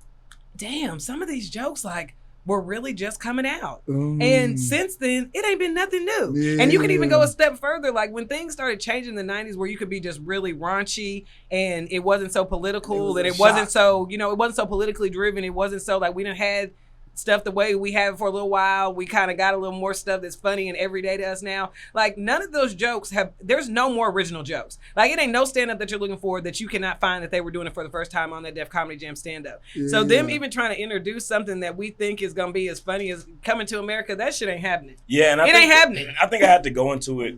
S2: damn, some of these jokes like were really just coming out. And since then, it ain't been nothing new.
S1: Yeah.
S2: And you can even go a step further. Like when things started changing in the 90s where you could be just really raunchy and it wasn't so political and it wasn't so, you know, it wasn't so politically driven. It wasn't so like we done had stuff the way we have for a little while. We kind of got a little more stuff that's funny and everyday to us now. Like none of those jokes there's no more original jokes. Like it ain't no stand-up that you're looking for that you cannot find that they were doing it for the first time on that Def Comedy Jam stand-up. So them even trying to introduce something that we think is going to be as funny as Coming to America, that shit ain't happening.
S3: Yeah, and
S2: It ain't happening.
S3: I think I had to go into it,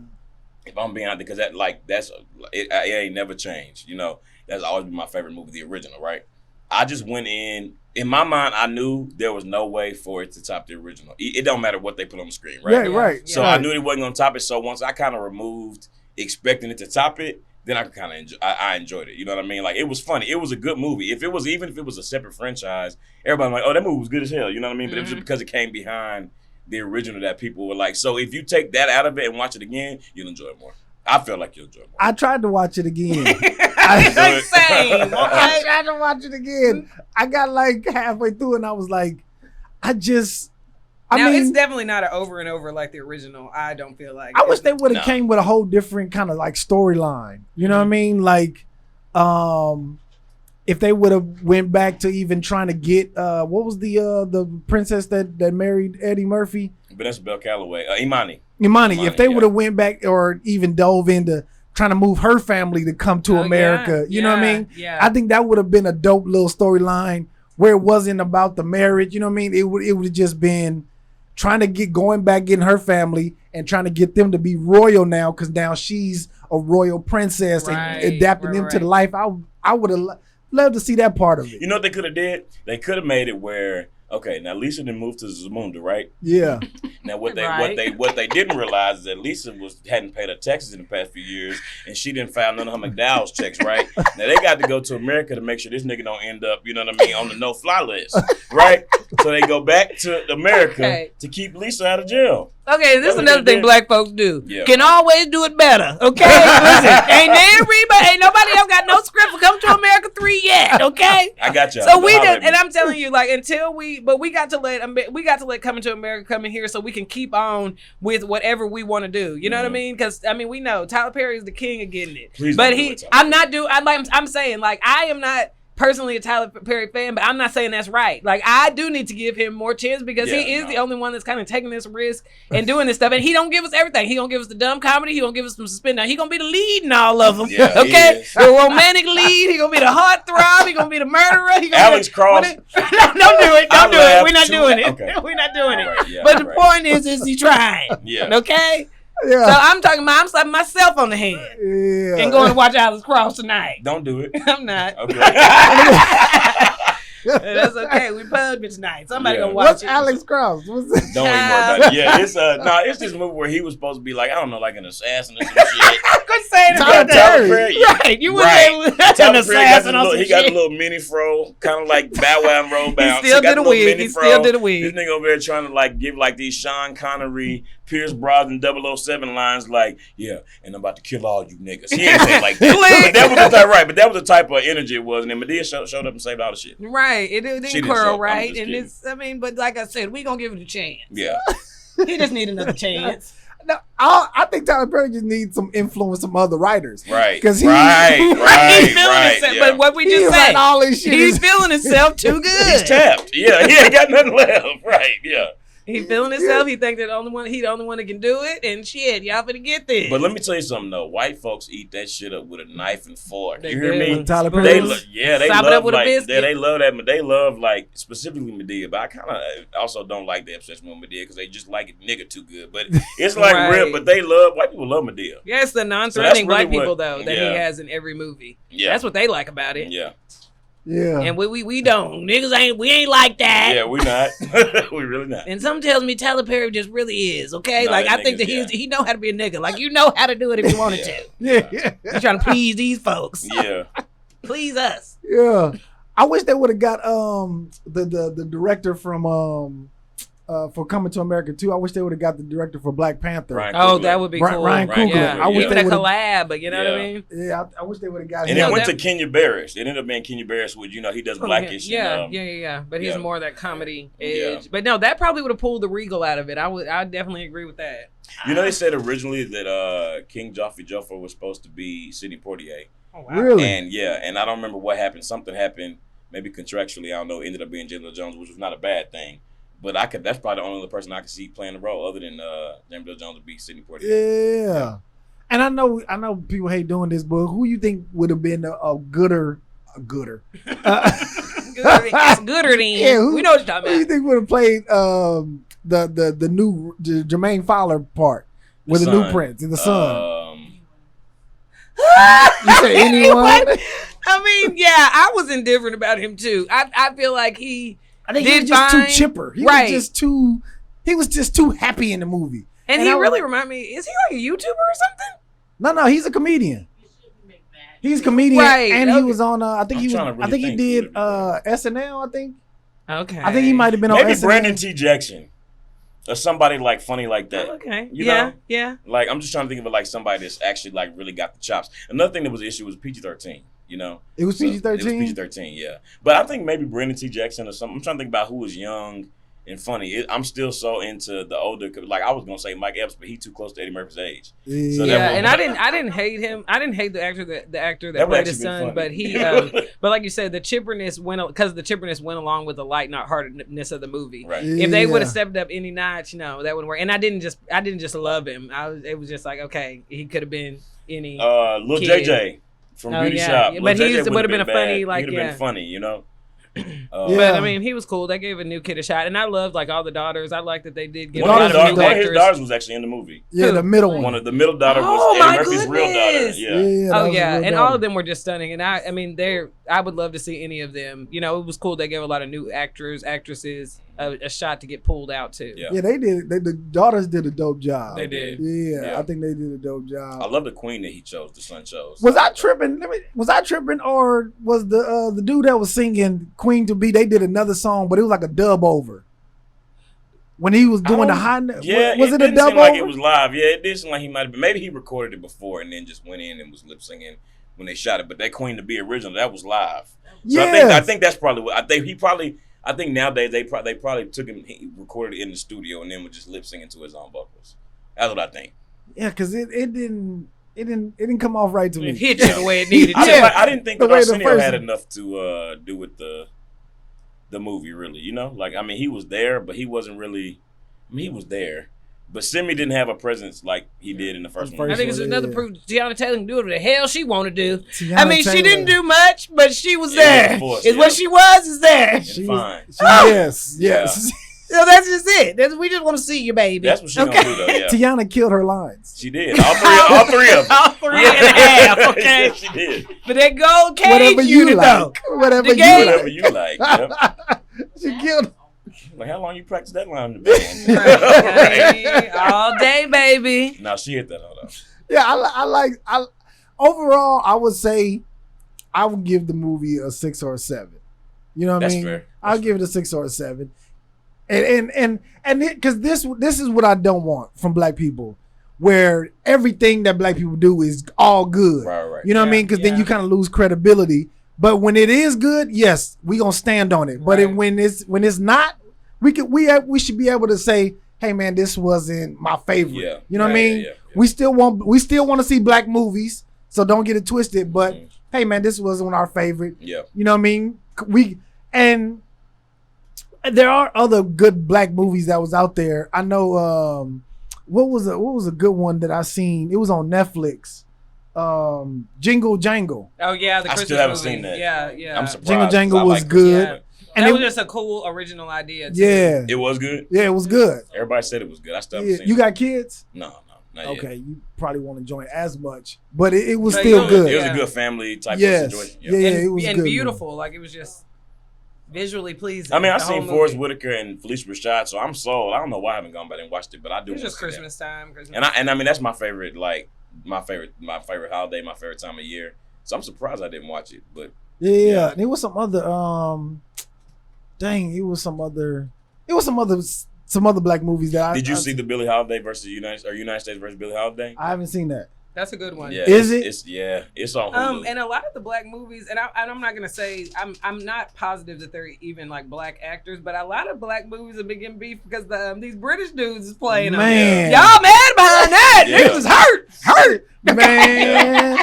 S3: if I'm being honest, because it ain't never changed. You know, that's always been my favorite movie, the original, right? I just went in my mind, I knew there was no way for it to top the original. It don't matter what they put on the screen, right?
S1: Right.
S3: So I knew it wasn't gonna top it. So once I kind of removed expecting it to top it, then I could kind of enjoy. I enjoyed it. You know what I mean? Like it was funny. It was a good movie. If it was a separate franchise, everybody was like, oh, that movie was good as hell. You know what I mean? But it was just because it came behind the original that people were like. So if you take that out of it and watch it again, you'll enjoy it more. I feel like you'll enjoy it more.
S1: I tried to watch it again.
S2: Same.
S1: I
S2: Okay.
S1: tried to watch it again. I got like halfway through and I was like, I
S2: Now
S1: mean,
S2: it's definitely not an over and over like the original. I don't feel like.
S1: I wish they would have
S3: No.
S1: came with a whole different kind of like storyline. You know what I mean? Like, if they would have went back to even trying to get what was the princess that married Eddie Murphy?
S3: But that's Belle Calloway, Imani.
S1: Imani. If they
S3: yeah.
S1: would have went back or even dove into trying to move her family to come to America, you know what I mean?
S2: Yeah.
S1: I think that would have been a dope little storyline where it wasn't about the marriage. You know what I mean? It would have just been trying to getting her family and trying to get them to be royal now because now she's a royal princess and adapting them to the life. I would have loved to see that part of it.
S3: You know what they could have did? They could have made it where Okay, now Lisa didn't move to Zamunda, right?
S1: Yeah.
S3: Now what
S2: Right.
S3: they didn't realize is that Lisa hadn't paid her taxes in the past few years, and she didn't file none of her McDowell's checks, right? Now they got to go to America to make sure this nigga don't end up, you know what I mean, on the no-fly list, right? So they go back to America to keep Lisa out of jail.
S2: Okay, this is another thing black folks do.
S3: Yeah.
S2: Can always do it better. Okay, listen, ain't nobody else got no script for Come to America 3 yet. Okay,
S3: I got you.
S2: so we did, and I'm telling you, like we got to let Coming to America come in here so we can keep on with whatever we want to do. You know what I mean? Because I mean, we know Tyler Perry is the king of getting it.
S3: Please
S2: but
S3: don't do it,
S2: I'm saying, like, I am not personally a Tyler Perry fan, but I'm not saying that's right. Like, I do need to give him more chance because he is the only one that's kind of taking this risk and doing this stuff. And he don't give us everything. He gonna give us the dumb comedy. He gonna give us some suspense. Now he gonna be the lead in all of them.
S3: Yeah,
S2: okay, the romantic lead. He gonna be the heartthrob. He gonna be the murderer. He gonna
S3: Alex Cross.
S2: No, don't do it. Don't do it. We're not doing it.
S3: Okay.
S2: We're not doing it.
S3: Right, yeah,
S2: But the
S3: right.
S2: point is he trying?
S3: Yeah.
S2: Okay. So
S1: Yeah.
S2: I'm talking about I'm slapping myself on the hand
S1: Yeah.
S2: and going to watch Alex Cross tonight.
S3: Don't do it.
S2: I'm not.
S3: Okay.
S2: That's okay. We pub it tonight. Somebody
S3: Yeah.
S2: gonna watch
S1: What's
S2: it.
S1: Alex Krause? What's that?
S3: Don't even worry about it. Yeah, it's this movie where he was supposed to be like, I don't know, like an assassin or some shit.
S2: Quit saying it
S1: Tyler
S2: about that.
S1: Perry.
S2: Right. You wouldn't
S3: Right.
S2: be able to an
S3: Tyler Perry
S2: assassin on some
S3: he got
S2: shit.
S3: a little mini fro, kind of like Bow Wow and Roll Bounce.
S2: still
S3: got
S2: did a
S3: little
S2: wig.
S3: mini
S2: He
S3: fro.
S2: still did a wig.
S3: This nigga over there trying to like give like these Sean Connery, Pierce Brosnan 007 lines like, yeah, and I'm about to kill all you niggas. He ain't saying like that.
S2: Click.
S3: But that was the type, right, but that was the type of energy it was. And then Medea showed up and saved all the shit.
S2: Right. It
S3: She
S2: didn't
S3: didn't
S2: curl
S3: show up. I'm
S2: right.
S3: just
S2: And
S3: kidding.
S2: it's, I mean, but like I said, we gonna give it a chance.
S3: Yeah.
S2: He just need another chance.
S1: No, I think Tyler Perry just needs some influence from other writers.
S3: Right.
S1: 'Cause he-
S3: right.
S2: He's feeling himself.
S3: Yeah.
S2: But what we
S1: He
S2: just
S1: write
S2: said,
S1: all this shit.
S2: he's feeling himself too good.
S3: He's tapped. Yeah, he ain't got nothing left. Right, yeah.
S2: He feeling himself. He think that he the only one that can do it. And shit, y'all finna get this.
S3: But let me tell you something though. White folks eat that shit up with a knife and fork.
S2: They
S3: You hear
S2: do.
S3: me?
S1: With Tyler
S2: Spoons.
S1: Perry.
S3: They
S2: Sop it up
S3: love
S2: with a
S3: like
S2: biscuit.
S3: they love that. They love like specifically Medea, but I kind of also don't like the obsession with Medea because they just like it nigga too good. But it's like
S2: Right.
S3: real. But they love white people love Medea.
S2: yeah, it's the
S3: So
S2: non-threatening
S3: that's really
S2: black people
S3: what-
S2: though that
S3: yeah.
S2: he has in every movie.
S3: Yeah,
S2: That's what they like about it.
S3: Yeah,
S1: Yeah.
S2: And we don't. Niggas ain't like that.
S3: yeah. We not. We really not.
S2: And something tells me Tyler Perry just really is, okay?
S3: No,
S2: like
S3: that
S2: I think that
S3: nigga's-
S2: he know how to be a nigga. Like you know how to do it if you wanted
S3: Yeah.
S2: to.
S1: Yeah.
S2: You're trying to please these folks.
S3: Yeah,
S2: Please us.
S1: Yeah. I wish they would have got the director from for Coming to America 2. I wish they would have got the director for Black Panther.
S3: Ryan
S2: Oh,
S3: Coogler.
S2: that would be
S1: Ryan-
S2: cool.
S1: Ryan
S3: Coogler.
S2: Yeah.
S3: I wish
S2: Even
S1: they
S2: a
S1: would've-
S2: collab, but you know what I
S3: Yeah.
S2: mean?
S1: Yeah, I wish they would have got
S3: And
S1: him.
S3: it
S2: No,
S3: went
S2: that-
S3: to Kenya Barris. It ended up being Kenya Barris, with he does Blackish.
S2: Yeah,
S3: and,
S2: yeah. But he's
S3: yeah.
S2: more of that comedy edge.
S3: Yeah.
S2: But no, that probably would have pulled the Regal out of it. I definitely agree with that.
S3: You know, they said originally that King Joffrey Joffer was supposed to be Sidney Poitier.
S2: Oh, wow.
S1: Really?
S3: And I don't remember what happened. Something happened, maybe contractually. I don't know. Ended up being James Earl Jones, which was not a bad thing. But that's probably the only other person I could see playing the role other than James Earl Jones would be Sidney Poitier.
S1: Yeah. And I know people hate doing this, but who you think would have been a gooder?
S2: It's gooder than
S1: Yeah, who-
S2: we know what you're
S1: Who
S2: talking
S1: you
S2: about.
S1: think would have played the new Jermaine Fowler part with the new
S3: son.
S1: Prince and the son?
S2: You
S1: said anyone?
S2: I mean, yeah, I was indifferent about him too. I feel like he
S1: I think he
S2: did
S1: was just
S2: fine.
S1: too chipper. He
S2: Right.
S1: was just too happy in the movie.
S2: and
S1: And
S2: he
S1: I was
S2: really
S1: like-
S2: remind me. Is he like a YouTuber or something?
S1: No, he's a comedian. He's a comedian,
S2: Right,
S1: and he
S2: okay.
S1: was on. I think
S3: I'm
S1: he was.
S3: trying to really
S1: I think he
S3: think
S1: did
S3: who would be
S1: SNL. I think.
S2: Okay.
S1: I think he might have been on
S3: Maybe
S1: SNL.
S3: Brandon T. Jackson or somebody like funny like that.
S2: Okay.
S3: You
S2: yeah.
S3: know?
S2: Yeah.
S3: Like I'm just trying to think of it like somebody that's actually like really got the chops. Another thing that was an issue was PG-13. You know,
S1: It was
S3: So,
S1: PG-13.
S3: It was PG-13, yeah. But I think maybe Brandon T. Jackson or something. I'm trying to think about who was young and funny. I'm still so into the older. Like I was gonna say Mike Epps, but he's too close to Eddie Murphy's age. So
S1: Yeah.
S3: that
S2: Yeah,
S3: was-
S2: and I didn't hate him. I didn't hate the actor that
S3: That would
S2: played his
S3: actually
S2: son,
S3: be
S2: but
S3: funny.
S2: he but like you said, the chipperness went along with the light, not hardness of the movie.
S3: Right.
S2: If they would have
S1: Yeah.
S2: stepped up any notch, no, that wouldn't work. And I didn't just love him. It was just like, okay, he could have been any.
S3: Lil
S2: Kid.
S3: JJ from
S2: Oh,
S3: Beauty
S2: yeah.
S3: Shop.
S2: Yeah,
S3: Lil
S2: but he
S3: JJ
S2: would've been a
S3: bad.
S2: funny,
S3: He
S2: like,
S3: would've been
S2: yeah.
S3: funny, you know.
S2: But I mean, he was cool. They gave a new kid a shot, and I loved like all the daughters. I liked that they did give a
S3: One
S2: lot
S3: of
S2: of new
S3: his
S2: actors.
S3: daughters was actually in the movie.
S1: Yeah, the middle one.
S3: One of the middle daughter
S2: Oh,
S3: was
S2: my
S3: Eddie Murphy's real daughter.
S2: goodness.
S3: Yeah.
S1: that
S2: Oh
S1: was
S2: yeah,
S1: a real
S2: and
S1: daughter.
S2: all of them were just stunning. And I mean, I would love to see any of them. You know, it was cool. They gave a lot of new actresses a shot to get pulled out too.
S3: Yeah.
S1: Yeah, they did. The daughters did a dope job.
S2: They did.
S1: Yeah, I think they did a dope job.
S3: I love the queen that he chose, the son chose.
S1: Was I tripping? Was I tripping, or was the dude that was singing "Queen to Be"? They did another song, but it was like a dub over. When he was doing the high,
S3: Yeah,
S1: was it a
S3: didn't
S1: dub
S3: seem like
S1: over?
S3: it was live. Yeah, it did seem like he might have been. Maybe he recorded it before and then just went in and was lip singing when they shot it. But that Queen to Be original, that was live. So I think that's probably what I think nowadays they probably took him, he recorded it in the studio and then was just lip singing to his own vocals. That's what I think.
S1: Yeah, because it didn't come off right to me.
S2: It hit you the way it needed to.
S3: I didn't think
S1: The
S3: that
S1: way the
S3: Arsenio
S1: first-
S3: had enough to do with the movie, really. You know, like I mean, he was there, but he wasn't really. I mean, he was there, but Simi didn't have a presence like he did in the first one.
S2: I think it's another proof Tiana Taylor can do what the hell she want to do.
S1: Tiana
S2: I mean, she
S1: Taylor.
S2: didn't do much, but she was
S3: Yeah,
S2: there.
S3: of course,
S2: It's
S3: yeah.
S2: what she was is there.
S3: And fine.
S1: Yes, yes.
S2: So that's just it. We just want to see you, baby.
S3: That's what she gonna do, though. Yeah,
S1: Tiana killed her lines.
S3: she did. All three of them.
S2: All three and a half, okay?
S3: Yeah, she did.
S2: But that gold cage
S1: Whatever you
S2: unit, though.
S1: like. Whatever
S2: The
S1: you
S2: game-
S3: Whatever
S1: like.
S3: you like. Yep.
S1: She killed.
S3: Like how long you practice that line in the band?
S2: Okay, all day, baby.
S3: Now she hit that all up.
S1: Yeah, I overall, I would say I would give the movie a 6 or a 7. You know what
S3: That's
S1: I mean?
S3: fair.
S1: I'll give it a 6 or a 7. And because this is what I don't want from black people, where everything that black people do is all good.
S3: Right.
S1: You know what I
S2: Yeah,
S1: mean? Because then
S2: yeah.
S1: you kind of lose credibility. But when it is good, yes, we gonna stand on it. But
S2: Right.
S1: when it's not, we should be able to say, hey man, this wasn't my favorite.
S3: Yeah.
S1: You know what I
S3: Right,
S1: mean?
S3: yeah.
S1: We still want to see black movies, so don't get it twisted. But
S3: Mhm.
S1: hey man, this wasn't our favorite.
S3: Yeah.
S1: You know what I mean? And there are other good black movies that was out there. I know what was a good one that I seen? It was on Netflix. Jingle Jangle.
S2: Oh yeah, the
S3: I
S2: Christmas
S3: still haven't
S2: movie.
S3: seen that.
S2: Yeah.
S3: I'm surprised.
S1: Jingle Jangle
S3: 'cause I
S1: was
S3: like
S1: good.
S3: Christmas.
S1: And
S2: that
S1: it
S2: was just a cool original idea. Too.
S1: yeah.
S3: It was good.
S1: Yeah, it was good.
S3: Everybody said it was good. I still haven't
S1: Yeah.
S3: seen
S1: You
S3: it.
S1: got kids?
S3: No, not yet.
S1: Okay, you probably won't enjoy it as much. But it was
S2: But
S1: still
S2: you-
S1: good.
S3: It was
S2: Yeah.
S3: a good family type
S1: Yes.
S3: of situation.
S1: Yeah, it was
S2: and
S1: good.
S2: beautiful. Like it was just visually pleasing.
S3: I mean, I
S2: the whole
S3: seen Forrest
S2: movie.
S3: Whitaker and Felicia Rashad, so I'm sold. I don't know why I haven't gone back and watched it, but I do.
S2: It was
S3: want
S2: just
S3: to see that.
S2: Christmas time. Christmas.
S3: And I mean that's my favorite, like my favorite holiday, my favorite time of year. So I'm surprised I didn't watch it, but
S1: Yeah, and it was some other some other black movies that
S3: did you see the Billie Holiday versus United States versus Billie Holiday?
S1: I haven't seen that.
S2: That's a good one.
S3: Yeah,
S1: Is
S3: it's on Hulu.
S2: And a lot of the black movies, and I'm not gonna say I'm not positive that they're even like black actors, but a lot of black movies have been getting beef because these British dudes is playing them.
S1: Man.
S2: Y'all mad behind that?
S3: Yeah.
S2: Niggas was hurt.
S1: Man.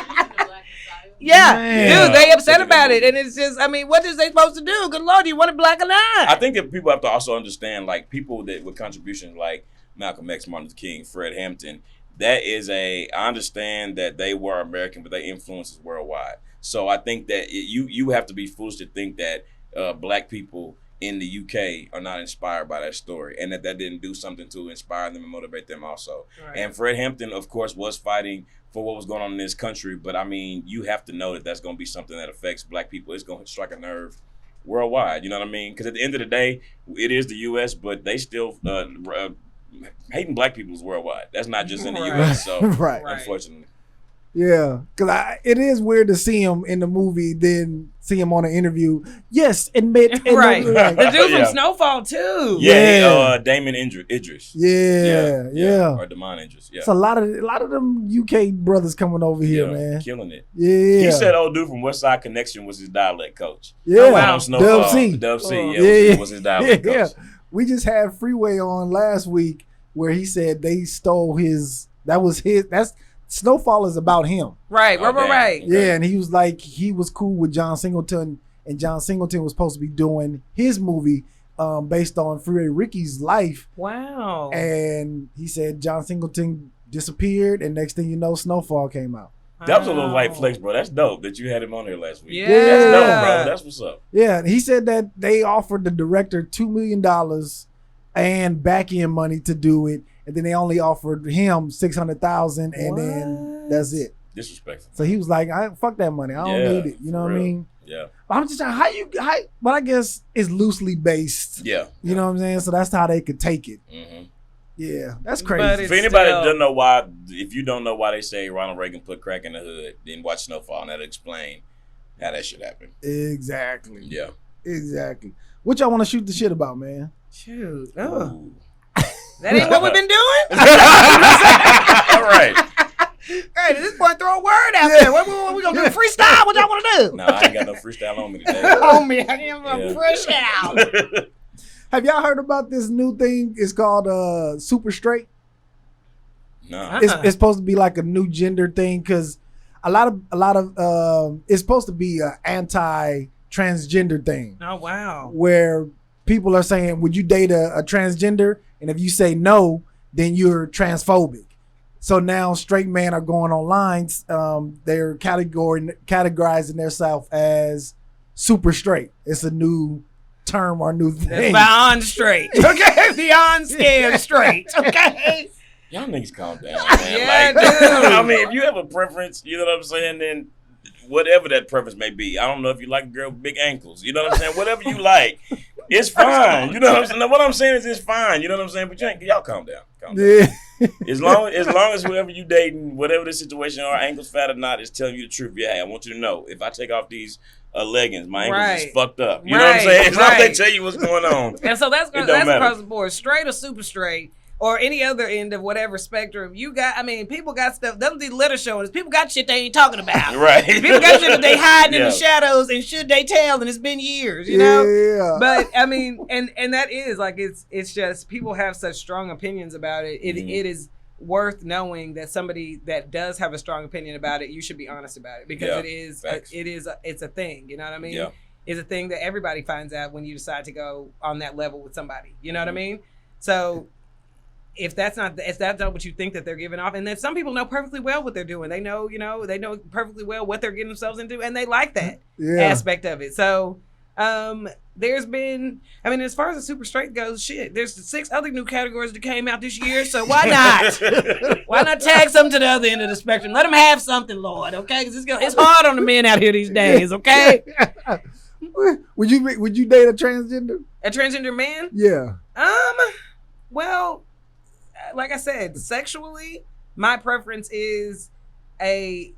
S2: Yeah,
S1: Man.
S2: dude, they upset
S3: Yeah.
S2: about it, and it's just, I mean, what is they supposed to do? Good Lord, you want it black or not?
S3: I think that people have to also understand, like people that with contributions like Malcolm X, Martin Luther King, Fred Hampton. I understand that they were American, but their influence is worldwide. So I think that you have to be foolish to think that black people in the UK are not inspired by that story, and that didn't do something to inspire them and motivate them also.
S2: Right.
S3: And Fred Hampton, of course, was fighting for what was going on in this country, but I mean, you have to know that that's going to be something that affects black people. It's going to strike a nerve worldwide. You know what I mean? Because at the end of the day, it is the U.S., but they still hating black people is worldwide. That's not just in the
S2: Right.
S3: U.S. So,
S1: Right.
S3: unfortunately,
S1: Yeah, because it is weird to see him in the movie, then see him on an interview. Yes, admit. And
S2: Right.
S1: like,
S2: The dude
S3: Yeah.
S2: from Snowfall too.
S3: yeah, Damon Idris.
S1: yeah.
S3: or Damon Idris. Yeah,
S1: It's a lot of them UK brothers coming over here,
S3: yeah,
S1: man.
S3: killing it.
S1: Yeah,
S3: He said old dude from West Side Connection was his dialect coach.
S1: yeah.
S2: Oh, wow.
S3: On Snowfall,
S1: Dub C.
S3: Dub C,
S2: Oh.
S3: yeah, was his dialect
S1: Yeah.
S3: coach.
S1: We just had Freeway on last week where he said they stole his. That's Snowfall is about him.
S2: Right,
S3: Oh, damn.
S2: right.
S3: Okay.
S1: Yeah, and he was like he was cool with John Singleton, and John Singleton was supposed to be doing his movie based on Freeway Ricky's life,
S2: Wow.
S1: and he said John Singleton disappeared, and next thing you know, Snowfall came out.
S3: That was a little light flex, bro. That's dope that you had him on here last week.
S2: Yeah.
S3: That's dope, bro. That's what's up.
S1: Yeah, he said that they offered the director $2 million and back-end money to do it, and then they only offered him $600,000, and then that's it.
S3: Disrespectful.
S1: So he was like, fuck that money. I don't need it. You know what I mean?
S3: Yeah.
S1: I'm just trying, but I guess it's loosely based.
S3: Yeah.
S1: You know what I'm saying? So that's how they could take it.
S3: Mm-hmm.
S1: Yeah, that's
S2: But
S1: crazy.
S2: it's
S3: For anybody
S2: still-
S3: that doesn't know why, if you don't know why they say Ronald Reagan put crack in the hood, then watch Snowfall, and that'll explain how that shit happened.
S1: Exactly.
S3: Yeah.
S1: Exactly. What y'all want to shoot the shit about, man?
S2: Shoot.
S3: Ooh.
S2: That ain't what we've been doing?
S3: All right.
S2: Hey, this boy throw a word out there. What we gonna do? Freestyle? What y'all want to do?
S3: No, I ain't got no freestyle on me today.
S2: Homie, I am a
S3: Yeah.
S2: fresh out.
S1: Have y'all heard about this new thing? It's called Super Straight.
S3: No.
S1: It's supposed to be like a new gender thing because a lot of it's supposed to be an anti-transgender thing
S2: Oh wow.
S1: where people are saying, would you date a transgender? And if you say no, then you're transphobic. So now straight men are going online. They're categorizing themselves as super straight. It's a new term or new
S2: That's
S1: thing.
S2: beyond straight. Okay, beyond scared straight. Okay.
S3: Y'all niggas calm down, man.
S2: Yeah,
S3: like,
S2: dude.
S3: I mean, if you have a preference, you know what I'm saying, then whatever that preference may be. I don't know if you like a girl with big ankles. You know what I'm saying? Whatever you like, it's fine. You know what I'm saying? What I'm saying is it's fine. You know what I'm saying? But y'all calm down. Calm down.
S1: Yeah.
S3: As long as whoever you dating, whatever the situation are, ankles fat or not, is telling you the truth. Yeah, I want you to know. If I take off these leggings, my ankles
S2: Right.
S3: is fucked up. You know what I'm saying? As long as they tell you what's going on.
S2: And so that's
S3: don't
S2: that's
S3: matter.
S2: across the board, straight or super straight, or any other end of whatever spectrum you got. I mean, people got stuff. Them the litter showing us. People got shit they ain't talking about.
S3: Right.
S2: People got shit that they hiding in
S3: Yeah.
S2: the shadows, and should they tell? And it's been years, you know.
S1: Yeah.
S2: But I mean, and that is like it's just people have such strong opinions about it. It is worth knowing that somebody that does have a strong opinion about it, you should be honest about it because
S3: Yeah,
S2: it's a thing. You know what I mean?
S3: Yeah.
S2: It's a thing that everybody finds out when you decide to go on that level with somebody. You know what I
S3: Mm-hmm.
S2: mean? So if that's not what you think that they're giving off, and then some people know perfectly well what they're doing. They know perfectly well what they're getting themselves into, and they like that aspect of it. So there's been, I mean, as far as the super straight goes, shit, there's 6 other new categories that came out this year, so why not? Why not tag some to the other end of the spectrum? Let them have something, Lord, okay? Because it's hard on the men out here these days, okay?
S1: Would you date a transgender?
S2: A transgender man?
S1: Yeah.
S2: Well, like I said, sexually, my preference is a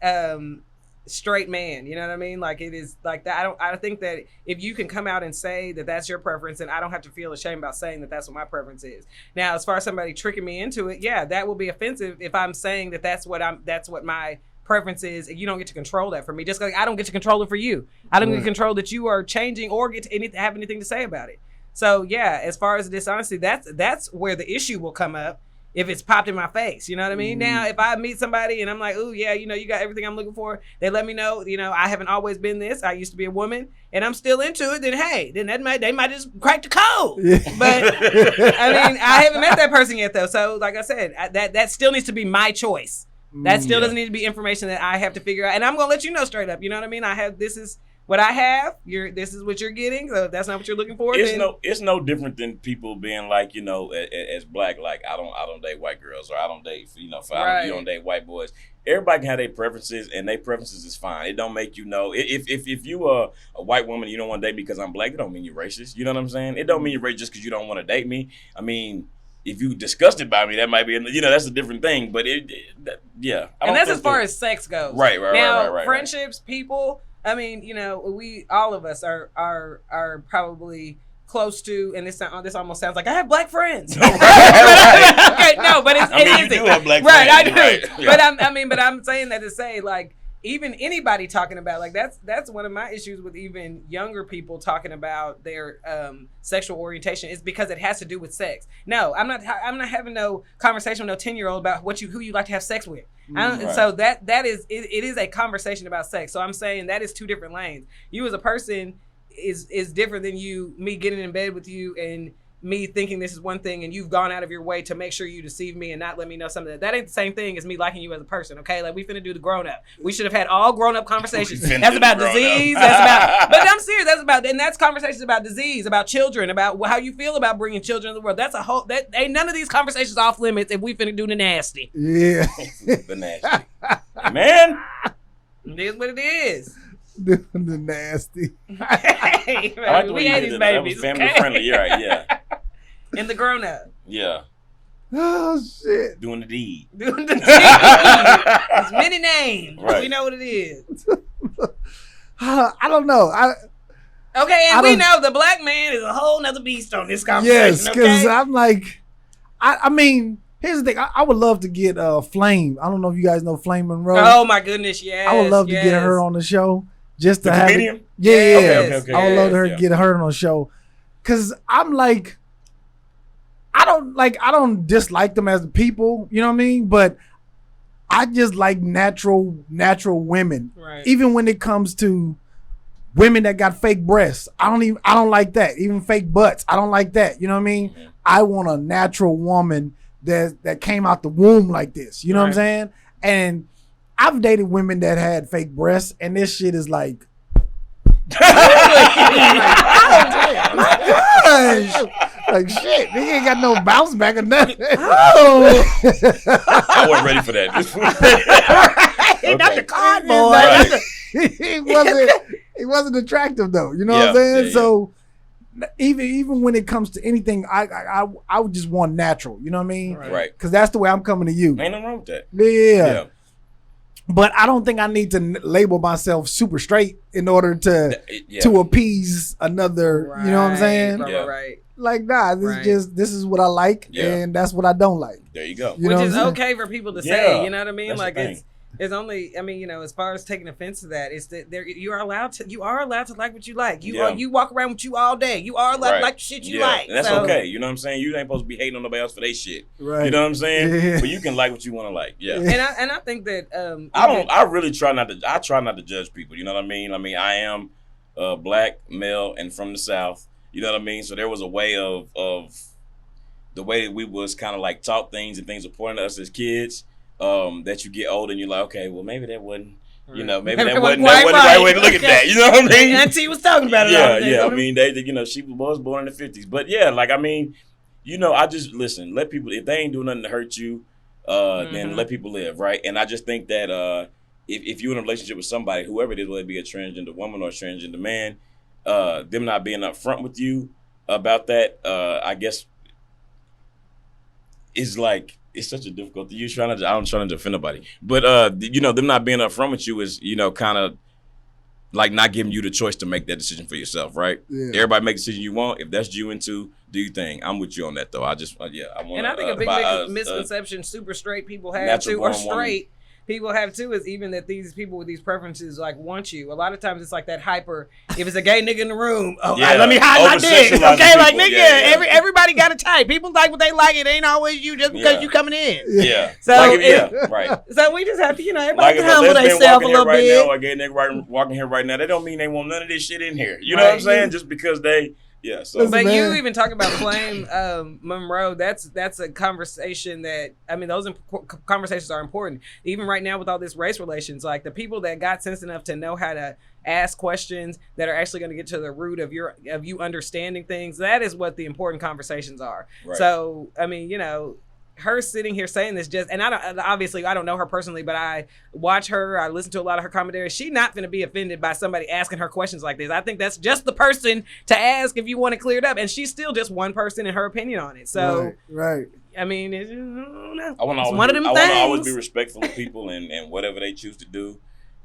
S2: straight man. You know what I mean? Like it is like that. I think that if you can come out and say that that's your preference, and I don't have to feel ashamed about saying that that's what my preference is. Now, as far as somebody tricking me into it, yeah, that will be offensive if I'm saying that that's what my preference is, and you don't get to control that for me. Just like I don't get to control it for you. I don't get to control that you are changing or get to have anything to say about it. So yeah, as far as dishonesty, that's where the issue will come up if it's popped in my face. You know what I mean? Now, if I meet somebody and I'm like, oh yeah, you got everything I'm looking for, they let me know, I haven't always been this. I used to be a woman and I'm still into it, then hey, then they might just crack the code. But I mean, I haven't met that person yet though. So like I said, that still needs to be my choice. That still doesn't need to be information that I have to figure out. And I'm going to let you know straight up. You know what I mean? This is what I have. This is what you're getting. So if that's not what you're looking for,
S3: It's no different than people being like, as black, like I don't date white girls, or I don't date, you don't date white boys. Everybody can have their preferences, and their preferences is fine. It don't make you know. If you are a white woman, you don't want to date me because I'm black. It don't mean you're racist. You know what I'm saying? It don't mean you're racist just because you don't want to date me. I mean, if you disgusted by me, that might be, that's a different thing. But yeah.
S2: And that's as far as sex goes.
S3: Right.
S2: Now, friendships, people. I mean, we all of us are probably close to, and this almost sounds like I have black friends. Okay, no, but
S3: you do have black
S2: friends, I do.
S3: Right. Yeah.
S2: But I'm saying that to say like. Even anybody talking about like that's one of my issues with even younger people talking about their sexual orientation is because it has to do with sex. No, I'm not having no conversation with no 10-year-old about who you like to have sex with. So that is it is a conversation about sex. So I'm saying that is 2 different lanes. You as a person is different than me getting in bed with you and me thinking this is one thing and you've gone out of your way to make sure you deceive me and not let me know something that ain't the same thing as me liking you as a person. Okay, like we finna do the grown up. We should have had all grown up conversations. That's about disease. That's about. But I'm serious. That's about, and that's conversations about disease, about children, about how you feel about bringing children in the world. That's a whole. That ain't none of these conversations off limits if we finna do the nasty.
S1: Yeah.
S3: The nasty. Man.
S2: It is what it is.
S1: The nasty.
S2: Hey,
S3: I like the way
S2: we
S3: you
S2: ain't
S3: did
S2: these
S3: that. That
S2: babies.
S3: was family
S2: Okay?
S3: friendly. You're right. Yeah.
S2: And the grown up.
S3: Yeah.
S1: Oh shit.
S3: Doing the deed.
S2: Doing the There's many names.
S3: Right.
S2: We know what it is.
S1: I don't know.
S2: Okay, and
S1: I
S2: we
S1: don't-
S2: know the black man is a whole nother beast on this conversation.
S1: Yes, because
S2: okay?
S1: I'm like, I mean, here's the thing. I would love to get Flame. I don't know if you guys know Flame Monroe.
S2: Oh my goodness, yes.
S1: I would love to
S2: yes.
S1: get her on the show just to
S3: The
S1: have.
S3: comedian?
S1: Yeah,
S2: Yes,
S1: I would love her
S3: yeah.
S1: to get her on the show, because I'm like, I don't dislike them as people. You know what I mean? But I just like natural women.
S2: Right.
S1: Even when it comes to women that got fake breasts, I don't like that. Even fake butts, I don't like that. You know what I mean?
S3: Mhm.
S1: I want a natural woman that came out the womb like this. You know what I'm
S2: Right.
S1: saying? And I've dated women that had fake breasts, and this shit is like, gosh, like shit. They ain't got no bounce back or nothing.
S2: Oh.
S3: I wasn't ready for that.
S2: Not
S3: Okay.
S2: the cardboard.
S3: Right.
S1: He wasn't attractive though. You know what I'm
S3: Yeah,
S1: saying?
S3: yeah.
S1: So even when it comes to anything, I would just want natural. You know what I mean?
S2: Right.
S1: Because that's the way I'm coming to you.
S3: Ain't nothing wrong with that.
S1: Yeah. But I don't think I need to label myself super straight in order to
S3: Yeah.
S1: to appease another. You know what I'm saying?
S2: Right,
S3: Yeah.
S2: right.
S1: Like, nah,
S2: Right.
S1: this is what I like,
S3: Yeah.
S1: and that's what I don't like.
S3: There you go.
S1: You know
S2: Which
S1: what
S2: is
S1: I'm saying?
S2: okay for people to
S3: Yeah,
S2: say, you know what I mean?
S3: that's the
S2: Like
S3: thing.
S2: it's only, I mean, you know, as far as taking offense to that, it's that you are allowed to like what you like. You walk around with you all day. You are allowed to
S3: Right.
S2: like the shit you
S3: Yeah,
S2: like.
S3: and that's
S2: So-
S3: okay. You know what I'm saying? You ain't supposed to be hating on nobody else for their shit.
S1: Right.
S3: You know what I'm saying?
S1: Yeah.
S3: But you can like what you want to like. Yeah.
S2: And I think that
S3: I really try not to judge people. You know what I mean? I am black, male, and from the South. You know what I mean? So there was a way of the way that we was kind of like taught things and things were pointed to us as kids. That you get older and you're like, okay, well maybe that wasn't, you know, maybe that wasn't the right way to look at that. You know what I mean?
S2: Auntie was talking about it.
S3: Yeah,
S2: all day.
S3: yeah. I mean, they, you know, she was born in the 50s, but yeah, like I mean, you know, I just listen. Let people, if they ain't doing nothing to hurt you, then let people live, right? And I just think that if you're in a relationship with somebody, whoever it is, whether it be a transgender woman or a transgender man, them not being upfront with you about that, I guess, is like. It's such a difficult thing. I'm trying to defend nobody. But, you know, them not being upfront with you is, you know, kind of like not giving you the choice to make that decision for yourself, right?
S1: Yeah.
S3: Everybody make the decision you want. If that's you into, do your thing. I'm with you on that, though. I just, I want
S2: And I think a big misconception super straight people have
S3: natural
S2: too, or
S3: born woman.
S2: straight people have too, is even that these people with these preferences like want you. A lot of times it's like that hyper. If it's a gay nigga in the room, let me hide my dick.
S3: Over-sexualizing
S2: Okay, like
S3: people.
S2: nigga,
S3: Yeah.
S2: everybody got a type. People like what they like. It ain't always you just because
S3: Yeah.
S2: you coming in.
S3: Yeah.
S2: So
S3: like if, right.
S2: So we just have to, you know,
S3: Like
S2: everybody
S3: if
S2: can
S3: a
S2: humble
S3: lesbian
S2: themselves a
S3: walking here
S2: little
S3: right
S2: bit.
S3: now, or a gay nigga walking here right now, they don't mean they want none of this shit in here. You know what I'm
S2: Right.
S3: saying? Just because they, yeah. So
S1: Listen,
S2: But
S1: man.
S2: you even talk about Flame Monroe. That's a conversation that, I mean, those conversations are important. Even right now with all this race relations, like the people that got sense enough to know how to ask questions that are actually going to get to the root of you understanding things. That is what the important conversations are.
S3: Right.
S2: So, I mean, you know, her sitting here saying this just, and I don't know her personally, but I watch her, I listen to a lot of her commentary. She not gonna be offended by somebody asking her questions like this. I think that's just the person to ask if you want to clear it up, and she's still just one person in her opinion on it. So,
S1: right.
S2: I mean, I don't know.
S3: I want
S2: It's
S3: to
S2: one of them
S3: always
S2: things.
S3: be respectful of people and whatever they choose to do.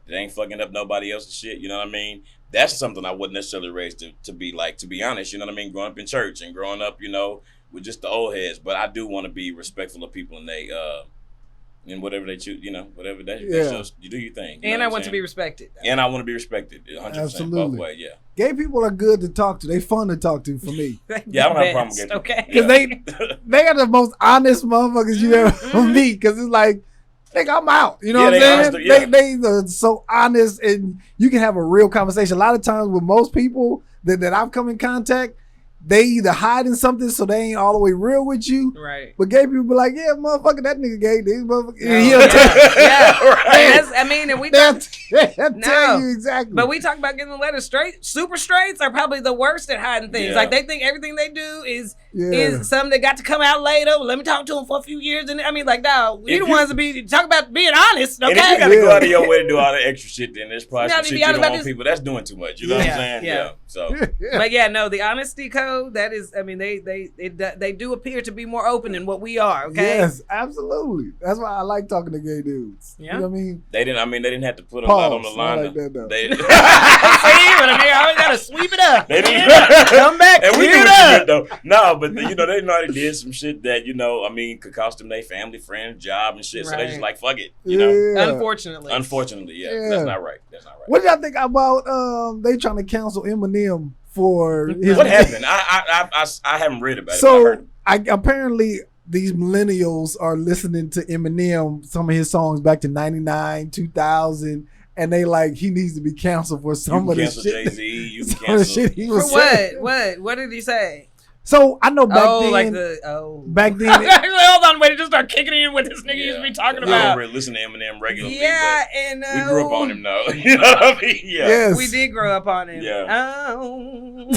S3: It ain't fucking up nobody else's shit. You know what I mean? That's something I wasn't necessarily raised to be like, to be honest. You know what I mean? Growing up in church and growing up, you know, with just the old heads. But I do want to be respectful of people and they, and whatever they choose, you know, whatever they choose, you do your thing. You
S2: And
S3: know
S2: I
S3: what
S2: want
S3: I'm
S2: to
S3: saying?
S2: be respected.
S3: And I want to be respected 100%
S1: Absolutely.
S3: both ways, yeah.
S1: Gay people are good to talk to. They fun to talk to for me.
S3: Yeah, I don't have a problem with gay people.
S2: Okay.
S1: Because they are the most honest motherfuckers you ever meet. Because it's like, nigga, I'm out. You know what I'm
S3: they
S1: saying?
S3: honest, yeah.
S1: They are so honest, and you can have a real conversation. A lot of times with most people that I've come in contact, they either hiding something so they ain't all the way real with you.
S2: Right.
S1: But gay people be like, yeah, motherfucker, that nigga gay. These motherfuckers.
S2: Yeah. I mean, and we
S1: They'll
S2: talk,
S1: tell you exactly.
S2: but we talk about getting the letter straight. Super straights are probably the worst at hiding things.
S3: Yeah.
S2: Like they think everything they do is something that got to come out later. Let me talk to them for a few years, and I mean, like, dog, we the ones to be talk about being honest. Okay.
S3: And if you gotta go out of your way to do all the extra shit, then there's probably
S2: You
S3: some
S2: gotta
S3: shit
S2: be
S3: you
S2: honest
S3: don't
S2: about
S3: want
S2: this.
S3: people. That's doing too much. You know what I'm saying?
S2: Yeah.
S3: So
S2: But yeah, no, the honesty code, that is, I mean, they do appear to be more open than what we are, okay?
S1: Yes, absolutely. That's why I like talking to gay dudes.
S2: Yeah.
S1: You know what I mean?
S3: they didn't have to put a lot on the
S1: Pause.
S3: line.
S1: I like that, though.
S3: They,
S2: See, but I always gotta sweep it up.
S3: They didn't
S2: Come back,
S3: and we
S2: clear
S3: knew
S2: it
S3: what you
S2: up.
S3: meant though. No, but they already did some shit that could cost them their family, friend, job, and shit. So they just
S2: Right.
S3: like fuck it, you know.
S1: Yeah.
S2: Unfortunately.
S3: Unfortunately, yeah,
S1: Yeah.
S3: that's not right. That's not right.
S1: What do y'all think about they trying to cancel Eminem for his
S3: What happened? I haven't read about it. But I
S1: So
S3: heard.
S1: apparently these millennials are listening to Eminem, some of his songs back to 99, 2000, and they like he needs to be canceled for
S3: You
S1: some
S3: can
S1: of the
S3: cancel
S1: shit.
S3: Jay-Z. You can
S1: Some of the
S3: cancel.
S1: shit he
S2: For
S1: was
S2: what?
S1: saying.
S2: What did he say?
S1: So I know back then,
S2: like the
S1: back then,
S2: hold on, wait, it just start kicking in with this nigga used to be talking
S3: I
S2: about.
S3: don't really listen to Eminem regularly.
S2: Yeah,
S3: but
S2: and
S3: we grew up on him though. You know what I mean? Yeah.
S1: yes,
S2: we did grow up on him.
S3: Yeah.
S2: Oh.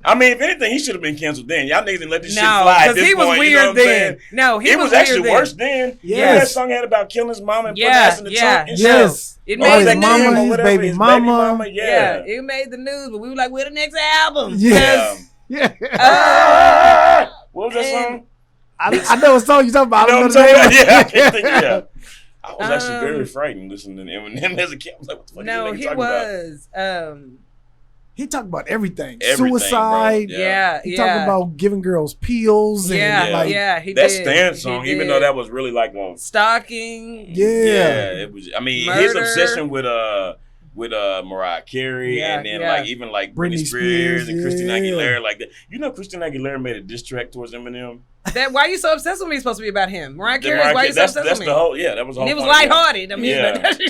S3: I mean, if anything, he should have been canceled then. Y'all niggas didn't let this shit
S2: No,
S3: fly. At
S2: because
S3: this
S2: he was
S3: point,
S2: weird
S3: you know what I'm
S2: then.
S3: saying?
S2: No, he
S3: It was
S2: weird
S3: actually
S2: then.
S3: worse then.
S1: Yes.
S3: Yeah, that song had about killing his mom and putting
S2: Yeah,
S3: ass in the
S2: yeah,
S3: trunk and shit.
S1: yes.
S2: It
S3: Oh,
S2: made
S3: his
S2: the
S1: mama,
S2: news.
S3: or
S1: his
S3: whatever,
S1: baby
S3: his
S1: mama.
S2: Yeah,
S3: Yeah.
S2: it made the news, but we were like, "We're the next album."
S1: Yeah.
S3: Yeah.
S1: Yeah,
S3: What was that
S2: And-
S3: song?
S1: I know what song you talking about.
S3: You
S1: I
S3: know
S1: don't
S3: what I'm
S1: know the
S3: talking
S1: name.
S3: about? Yeah, I can't think of it. I was actually
S2: Um,
S3: very frightened listening to Eminem as a kid. I was like, what the fuck
S2: No,
S3: is
S2: he
S3: this nigga talking about?
S2: was.
S1: He talked about everything.
S3: Everything, bro.
S1: Suicide.
S3: Yeah.
S2: Yeah,
S1: He
S2: yeah.
S1: talking about giving girls pills and
S2: Yeah,
S1: like
S2: yeah, he
S3: That
S2: did.
S3: Stan
S2: He
S3: song,
S2: did.
S3: even though that was really like a
S2: stalking.
S1: yeah.
S3: it was. I mean, his
S2: Murder.
S3: obsession with Mariah Carey,
S2: Yeah,
S3: and then
S2: yeah.
S3: like even like
S1: Britney
S3: Britney Spears and
S1: Spears,
S3: Christina
S1: yeah.
S3: Aguilera, like that. You know, Christina Aguilera made a diss track towards Eminem.
S2: That why you so obsessed with me? It's supposed to be about him. Mariah
S3: The
S2: Carey.
S3: Mariah
S2: Why
S3: Carey-
S2: you so
S3: that's
S2: obsessed
S3: that's
S2: with
S3: the
S2: me?
S3: whole. Yeah, that was the
S2: And
S3: whole.
S2: it was
S3: point of it.
S2: lighthearted. I mean,
S3: Yeah.
S2: but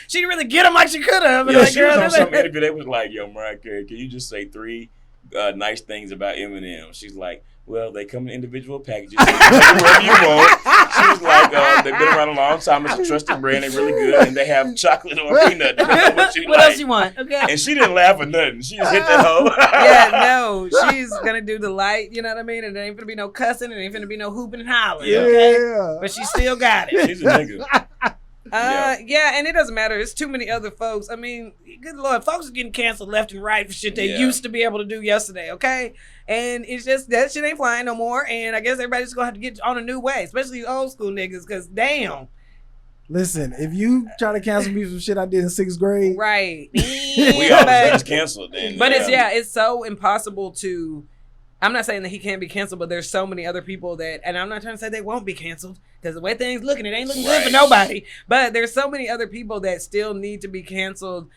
S2: she didn't really get him like she could have.
S3: Yeah,
S2: Like,
S3: she was
S2: girl,
S3: on some interview. They was like, "Yo, Mariah Carey, can you just say 3 nice things about Eminem?" She's like, "Well, they come in individual packages, so you can do whatever you want." She's like, "They've been around a long time. It's a trusted brand. They're really good, and they have chocolate or peanut. Depending on what you
S2: What
S3: like."
S2: else you want? Okay.
S3: And she didn't laugh or nothing. She just hit that hoe.
S2: Yeah, no, she's gonna do the light. You know what I mean? And there ain't gonna be no cussing. And there ain't gonna be no hooping and hollering.
S3: Yeah.
S2: Okay. But she still got it.
S3: She's a nigga.
S2: Yeah, and it doesn't matter. It's too many other folks. I mean, good Lord, folks are getting canceled left and right for shit they
S3: Yeah.
S2: used to be able to do yesterday, okay? And it's just, that shit ain't flying no more. And I guess everybody's gonna have to get on a new way, especially these old school niggas, because damn.
S1: Listen, if you try to cancel me for shit I did in 6th grade,
S2: Right.
S3: We all just canceled. Then,
S2: But it's so impossible to. I'm not saying that he can't be canceled, but there's so many other people that, and I'm not trying to say they won't be canceled because the way things looking, it ain't looking good for
S3: Right.
S2: nobody. But there's so many other people that still need to be canceled.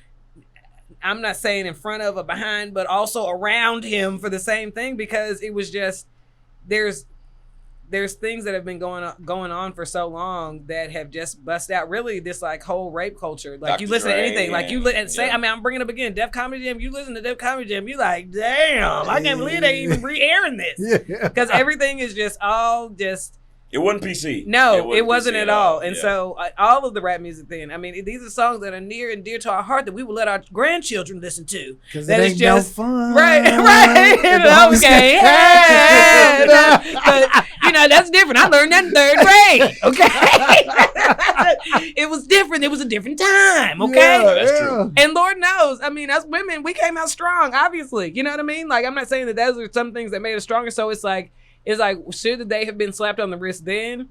S2: I'm not saying in front of or behind, but also around him for the same thing, because it was just there's things that have been going on for so long that have just bust out. Really, this like whole rape culture. Like
S3: Dr.
S2: you listen to
S3: Dre
S2: anything, like you and say.
S3: yeah.
S2: I mean, I'm bringing up again, Def Comedy Jam. You listen to Def Comedy Jam, you like, damn, I can't believe they even re-airing this,
S1: yeah,
S2: because everything is just all just.
S3: It wasn't PC.
S2: No, it wasn't
S3: PC
S2: at all. And
S3: Yeah.
S2: so all of the rap music then, I mean, these are songs that are near and dear to our heart that we will let our grandchildren listen to.
S1: because
S2: That
S1: it
S2: is
S1: ain't
S2: just
S1: no fun.
S2: Right.
S1: It don't
S2: Okay.
S1: get-
S2: But that's different. I learned that in 3rd grade. Okay. It was different. It was a different time. Okay.
S1: Yeah,
S3: That's true.
S2: And Lord knows, I mean, as women, we came out strong, obviously. You know what I mean? Like, I'm not saying that those are some things that made us stronger. So it's like, should they have been slapped on the wrist then?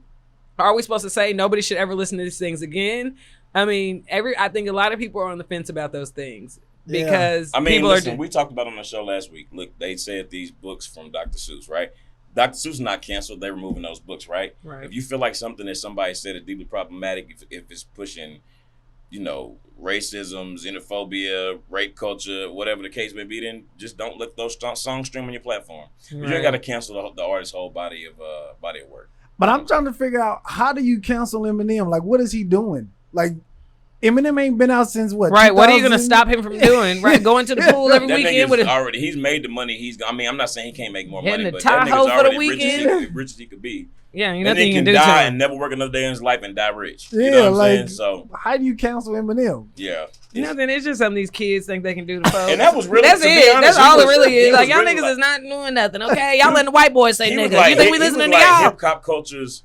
S2: Are we supposed to say nobody should ever listen to these things again? I mean, I think a lot of people are on the fence about those things
S1: Yeah.
S2: because
S3: I mean,
S2: people
S3: listen,
S2: are.
S3: we talked about on the show last week. Look, they said these books from Dr. Seuss, right? Dr. Seuss is not canceled. They're removing those books, right?
S2: Right.
S3: If you feel like something that somebody said is deeply problematic, if it's pushing, racism, xenophobia, rape culture, whatever the case may be, then just don't let those songs stream on your platform. You
S2: Right.
S3: ain't got to cancel the artist's whole body of work.
S1: But I'm trying to figure out, how do you cancel Eminem? Like, what is he doing? Like, Eminem ain't been out since what?
S2: Right. What are you gonna
S1: 2000?
S2: stop him from doing? Right. Going to the pool every
S3: That
S2: weekend
S3: nigga's
S2: with it.
S3: already. He's made the money. I mean, I'm not saying he can't make more
S2: Hitting
S3: money,
S2: the
S3: but that
S2: Tahoe
S3: nigga's
S2: for the
S3: already
S2: weekend.
S3: rich as he could be.
S2: Yeah, ain't
S3: And
S2: nothing
S3: he
S2: you can
S3: can
S2: do to
S3: die
S2: him.
S3: and never work another day in his life and die rich.
S1: Yeah,
S3: You know what I'm
S1: like
S3: saying? So
S1: how do you cancel Eminem?
S3: yeah.
S2: Nothing. It's just something these kids think they can do to folks.
S3: And that was really,
S2: That's
S3: to be
S2: it.
S3: honest,
S2: That's
S3: he
S2: all it
S3: was-
S2: really
S3: he
S2: is.
S3: was
S2: Like y'all
S3: really
S2: niggas
S3: like-
S2: is not doing nothing. Okay, y'all letting the white boys say
S3: He was
S2: nigga.
S3: like,
S2: You think we
S3: he was
S2: listening to
S3: like
S2: y'all?
S3: hip hop culture's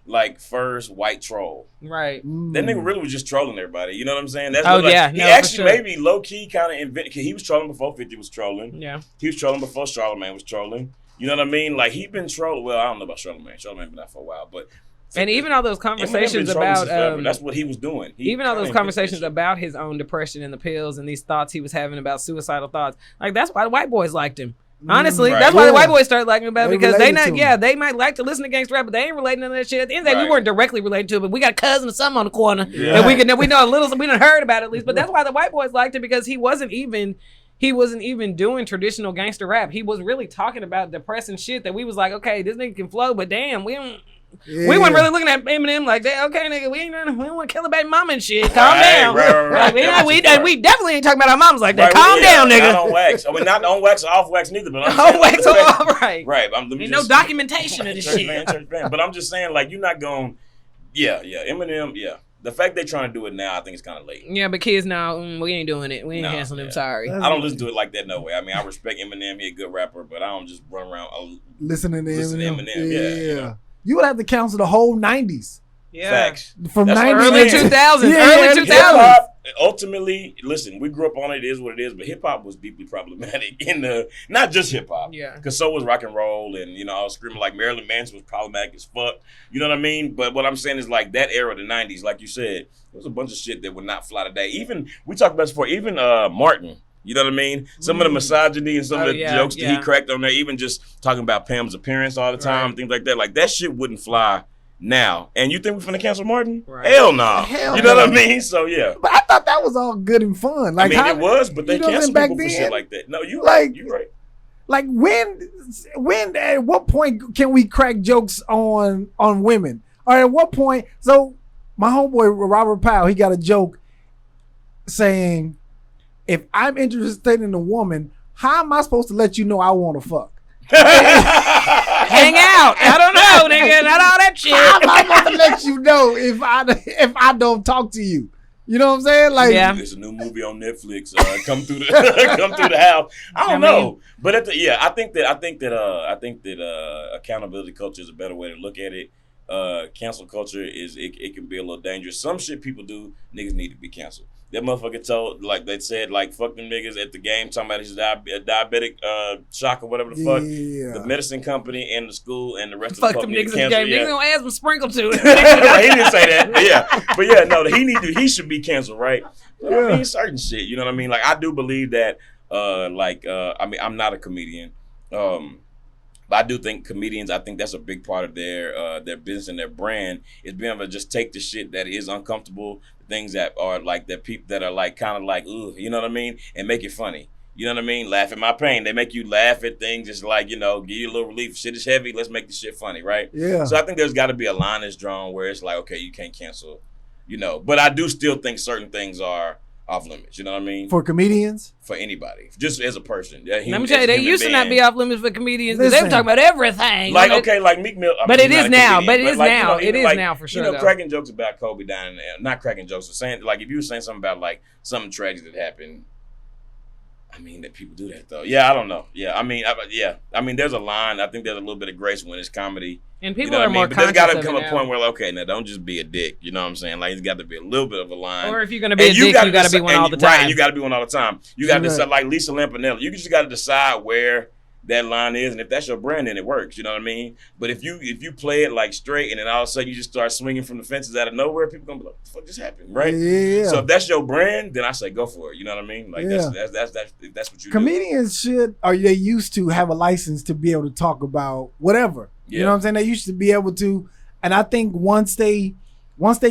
S3: like first white troll.
S2: Right.
S3: That nigga really was just trolling everybody. You know what I'm saying? That's
S2: Oh,
S3: what, like,
S2: yeah.
S3: He
S2: No, for
S3: actually
S2: sure.
S3: maybe low key kind of invented. He was trolling before 50 was trolling.
S2: Yeah.
S3: He was trolling before Charlamagne was trolling. You know what I mean? Like he been trolling. Well, I don't know about Charlamagne. Charlamagne been out for a while, but
S2: And even all those
S3: Eminem been
S2: conversations
S3: trolling
S2: about
S3: since forever. That's what he was doing.
S2: even all those conversations about his own depression and the pills and these thoughts he was having about suicidal thoughts. Like that's why the white boys liked him. Honestly,
S3: Right.
S2: that's why the
S1: Yeah.
S2: white boys started liking him about
S1: They
S2: it, because they
S1: related
S2: not
S1: to him.
S2: they might like to listen to gangster rap, but they ain't relating to that shit. At the end of the day, we
S3: Right.
S2: weren't directly related to it, but we got a cousin or something on the corner
S3: Yeah.
S2: that we know a little, we done heard about it at least. But that's why the white boys liked it, because he wasn't even doing traditional gangster rap. He was really talking about depressing shit that we was like, okay, this nigga can flow, but damn, we
S1: Yeah.
S2: weren't really looking at Eminem like that. Okay, nigga, we don't want to kill a baby mama and shit. Calm
S3: Right,
S2: down.
S3: right.
S2: Like,
S3: That's
S2: we
S3: the part.
S2: definitely ain't talking about our moms like that.
S3: Right,
S2: Calm down,
S3: Not
S2: nigga.
S3: on wax. I mean, not on wax or off wax neither. But I'm
S2: Oh,
S3: saying, like,
S2: wax
S3: the fact-
S2: all right.
S3: Right.
S2: Ain't no documentation of this
S3: church
S2: shit.
S3: fan, church fan. But I'm just saying, like, you're not going. Yeah. Eminem. Yeah. The fact they trying to do it now, I think it's kind of late.
S2: Yeah, but kids now, we ain't doing it. We ain't
S3: Nah,
S2: canceling them.
S3: yeah.
S2: Sorry.
S1: That's-
S3: I don't listen to it like that. No way. I mean, I respect Eminem. He a good rapper, but I don't just run around.
S1: listening to
S3: Listen to
S1: Eminem.
S3: Eminem, yeah, you know.
S1: You would have to cancel the whole 90s.
S2: Yeah.
S3: Facts.
S1: From
S3: That's what
S1: 90s
S3: I'm
S2: Early
S3: saying.
S2: 2000s.
S1: Yeah,
S2: Early
S1: yeah,
S2: 2000s.
S3: Hip-hop, ultimately, listen, we grew up on it. It is what it is. But hip-hop was deeply problematic in the, not just hip-hop.
S2: Yeah.
S3: Because so was rock and roll. And, I was screaming like Marilyn Manson was problematic as fuck. You know what I mean? But what I'm saying is like that era, the 90s, like you said, there was a bunch of shit that would not fly today. Even, we talked about this before, even Martin. You know what I mean? Some of the misogyny and some of the jokes that he cracked on there, even just talking about Pam's appearance all the time, things like that. Like, that shit wouldn't fly now. And you think we're finna cancel Martin?
S2: Right.
S3: Hell no.
S1: Hell
S3: You know
S1: no.
S3: what I mean? So, yeah.
S1: But I thought that was all good and fun. Like,
S3: I mean,
S1: how,
S3: it was, but they
S1: you know,
S3: canceled
S1: back
S3: people for
S1: then,
S3: shit like that. No, you
S1: like-
S3: right. You right.
S1: like when at what point can we crack jokes on women? Or at what point? So my homeboy Robert Powell, he got a joke saying, if I'm interested in a woman, how am I supposed to let you know I want to fuck?
S2: Hang out. I don't know, nigga. Not all that shit.
S1: How am I supposed to let you know if I don't talk to you? You know what I'm saying? Like,
S2: Yeah.
S3: There's a new movie on Netflix. Come through the come through the house. I don't know, but I think that accountability culture is a better way to look at it. Cancel culture it can be a little dangerous. Some shit people do, niggas need to be canceled. That motherfucker told, like they said, like fuck them niggas at the game talking about his diabetic shock or whatever the fuck.
S1: yeah.
S3: The medicine company and the school and the rest
S2: Fuck
S3: of the
S2: them
S3: fuck
S2: niggas in the
S3: cancel.
S2: game. Niggas gonna add some sprinkle to it.
S3: Right, he didn't say that. But yeah, no, he should be canceled, right? But I mean, certain shit, you know what I mean? Like, I do believe that, I mean, I'm not a comedian, but I do think comedians, I think that's a big part of their business and their brand is being able to just take the shit that is uncomfortable, the things that are like that people that are like kind of like, ugh, you know what I mean, and make it funny. You know what I mean? Laugh at my pain. They make you laugh at things, just like, give you a little relief. Shit is heavy. Let's make the shit funny, right?
S1: Yeah.
S3: So I think there's got to be a line that's drawn where it's like, okay, you can't cancel, But I do still think certain things are off limits. You know what I mean?
S1: For comedians?
S3: For anybody, just as a person. Yeah,
S2: Let me tell you, they used to not be off limits for comedians because they were
S1: Listen.
S2: talking about everything.
S3: Like, okay, like Meek Mill.
S2: But it
S3: he's
S2: is
S3: not a
S2: now.
S3: comedian,
S2: But it is
S3: like,
S2: now.
S3: even
S2: It is
S3: like,
S2: now for sure, though.
S3: cracking jokes about Kobe dying, not cracking jokes, but saying, like, if you were saying something about, like, something tragic that happened, I mean, that people do that, though. Yeah, I don't know. Yeah, I mean, there's a line. I think there's a little bit of grace when it's comedy.
S2: And people
S3: You know
S2: are
S3: what I
S2: more
S3: mean? But there's
S2: conscious
S3: got to
S2: of
S3: come
S2: it
S3: a
S2: now.
S3: point where, like, okay, now don't just be a dick. You know what I'm saying? Like, it's got to be a little bit of a line.
S2: Or if you're going to be a dick, you got to be one all the
S3: Right,
S2: time.
S3: and you got to be one all the time. You got to
S1: Right.
S3: decide, like Lisa Lampanelli, you just got to decide where that line is, and if that's your brand, then it works. You know what I mean? But if you play it like straight, and then all of a sudden you just start swinging from the fences out of nowhere, people gonna be like, "What the fuck just happened?" Right?
S1: Yeah.
S3: So if that's your brand, then I say go for it. You know what I mean? Like
S1: Yeah.
S3: that's what you do.
S1: Comedians should, or they used to have a license to be able to talk about whatever. You know what I'm saying? They used to be able to, and I think once they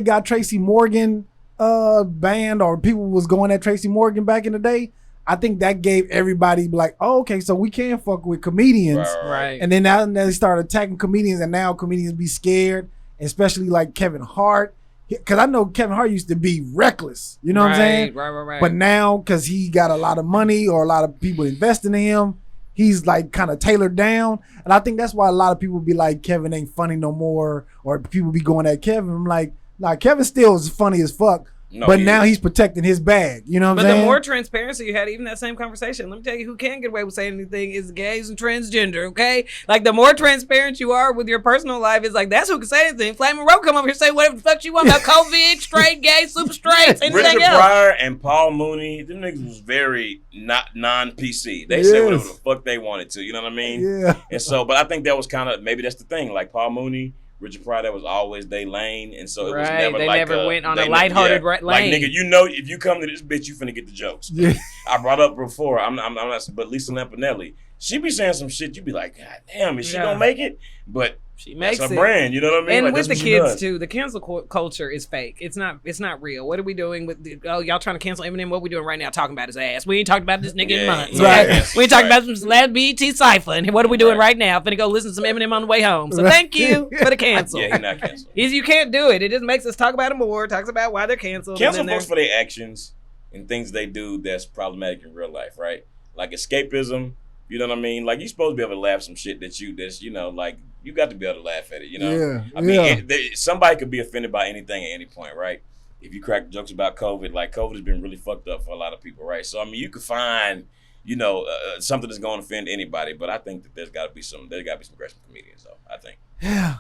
S1: got Tracy Morgan banned, or people was going at Tracy Morgan back in the day, I think that gave everybody like, oh, okay, so we can fuck with comedians.
S2: Right.
S1: And then now they start attacking comedians, and now comedians be scared, especially like Kevin Hart because I know Kevin Hart used to be reckless. You know what I'm saying?
S2: Right.
S1: But now, because he got a lot of money or a lot of people investing in him, he's like kind of tailored down. And I think that's why a lot of people be like, Kevin ain't funny no more, or people be going at Kevin. I'm like, nah, Kevin still is funny as fuck.
S3: No,
S1: But now he's protecting his bag. You know what I'm saying?
S2: But the more transparency you had, even that same conversation, let me tell you who can get away with saying anything is gays and transgender, okay? Like, the more transparent you are with your personal life, it's like, that's who can say anything. Flaming Rope come over here and say whatever the fuck you want about COVID, straight, gay, super straight, anything
S3: Richard
S2: else.
S3: Pryor and Paul Mooney, them niggas was very not non-PC. They said whatever the fuck they wanted to, you know what I mean?
S1: Yeah.
S3: And so, but I think that was kind of, maybe that's the thing, like Paul Mooney, Richard Pryor, that was always they lane, and so it was never
S2: they
S3: like
S2: never went on a lighthearted lane.
S3: Like, nigga, you know, if you come to this bitch, you finna get the jokes.
S1: Yeah.
S3: I brought up before, I'm not, but Lisa Lampanelli, she be saying some shit, you be like, God damn, is she gonna make it? But
S2: she makes
S3: that's
S2: it.
S3: her brand, you know what I mean?
S2: And
S3: like,
S2: with the
S3: that's what she
S2: kids
S3: does.
S2: too, the cancel culture is fake. It's not real. What are we doing with y'all trying to cancel Eminem? What we doing right now? Talking about his ass. We ain't talking about this nigga in months.
S1: Right.
S2: Okay? We ain't talking about some last BET Cypher. And what are we doing right now? Finna go listen to some Eminem on the way home. So thank you for the cancel.
S3: Yeah, he's not canceled.
S2: You can't do it. It just makes us talk about it more. Talks about why they're canceled.
S3: Cancel
S2: and then
S3: folks for their actions and things they do that's problematic in real life, right? Like escapism, you know what I mean? Like, you're supposed to be able to laugh some shit that's you know, like, you got to be able to laugh at it, you know?
S1: Yeah,
S3: I mean, somebody could be offended by anything at any point, right? If you crack jokes about COVID, like, COVID has been really fucked up for a lot of people, right? So, I mean, you could find, you know, something that's going to offend anybody, but I think that there's got to be some aggressive comedians, though, I think.
S1: Yeah.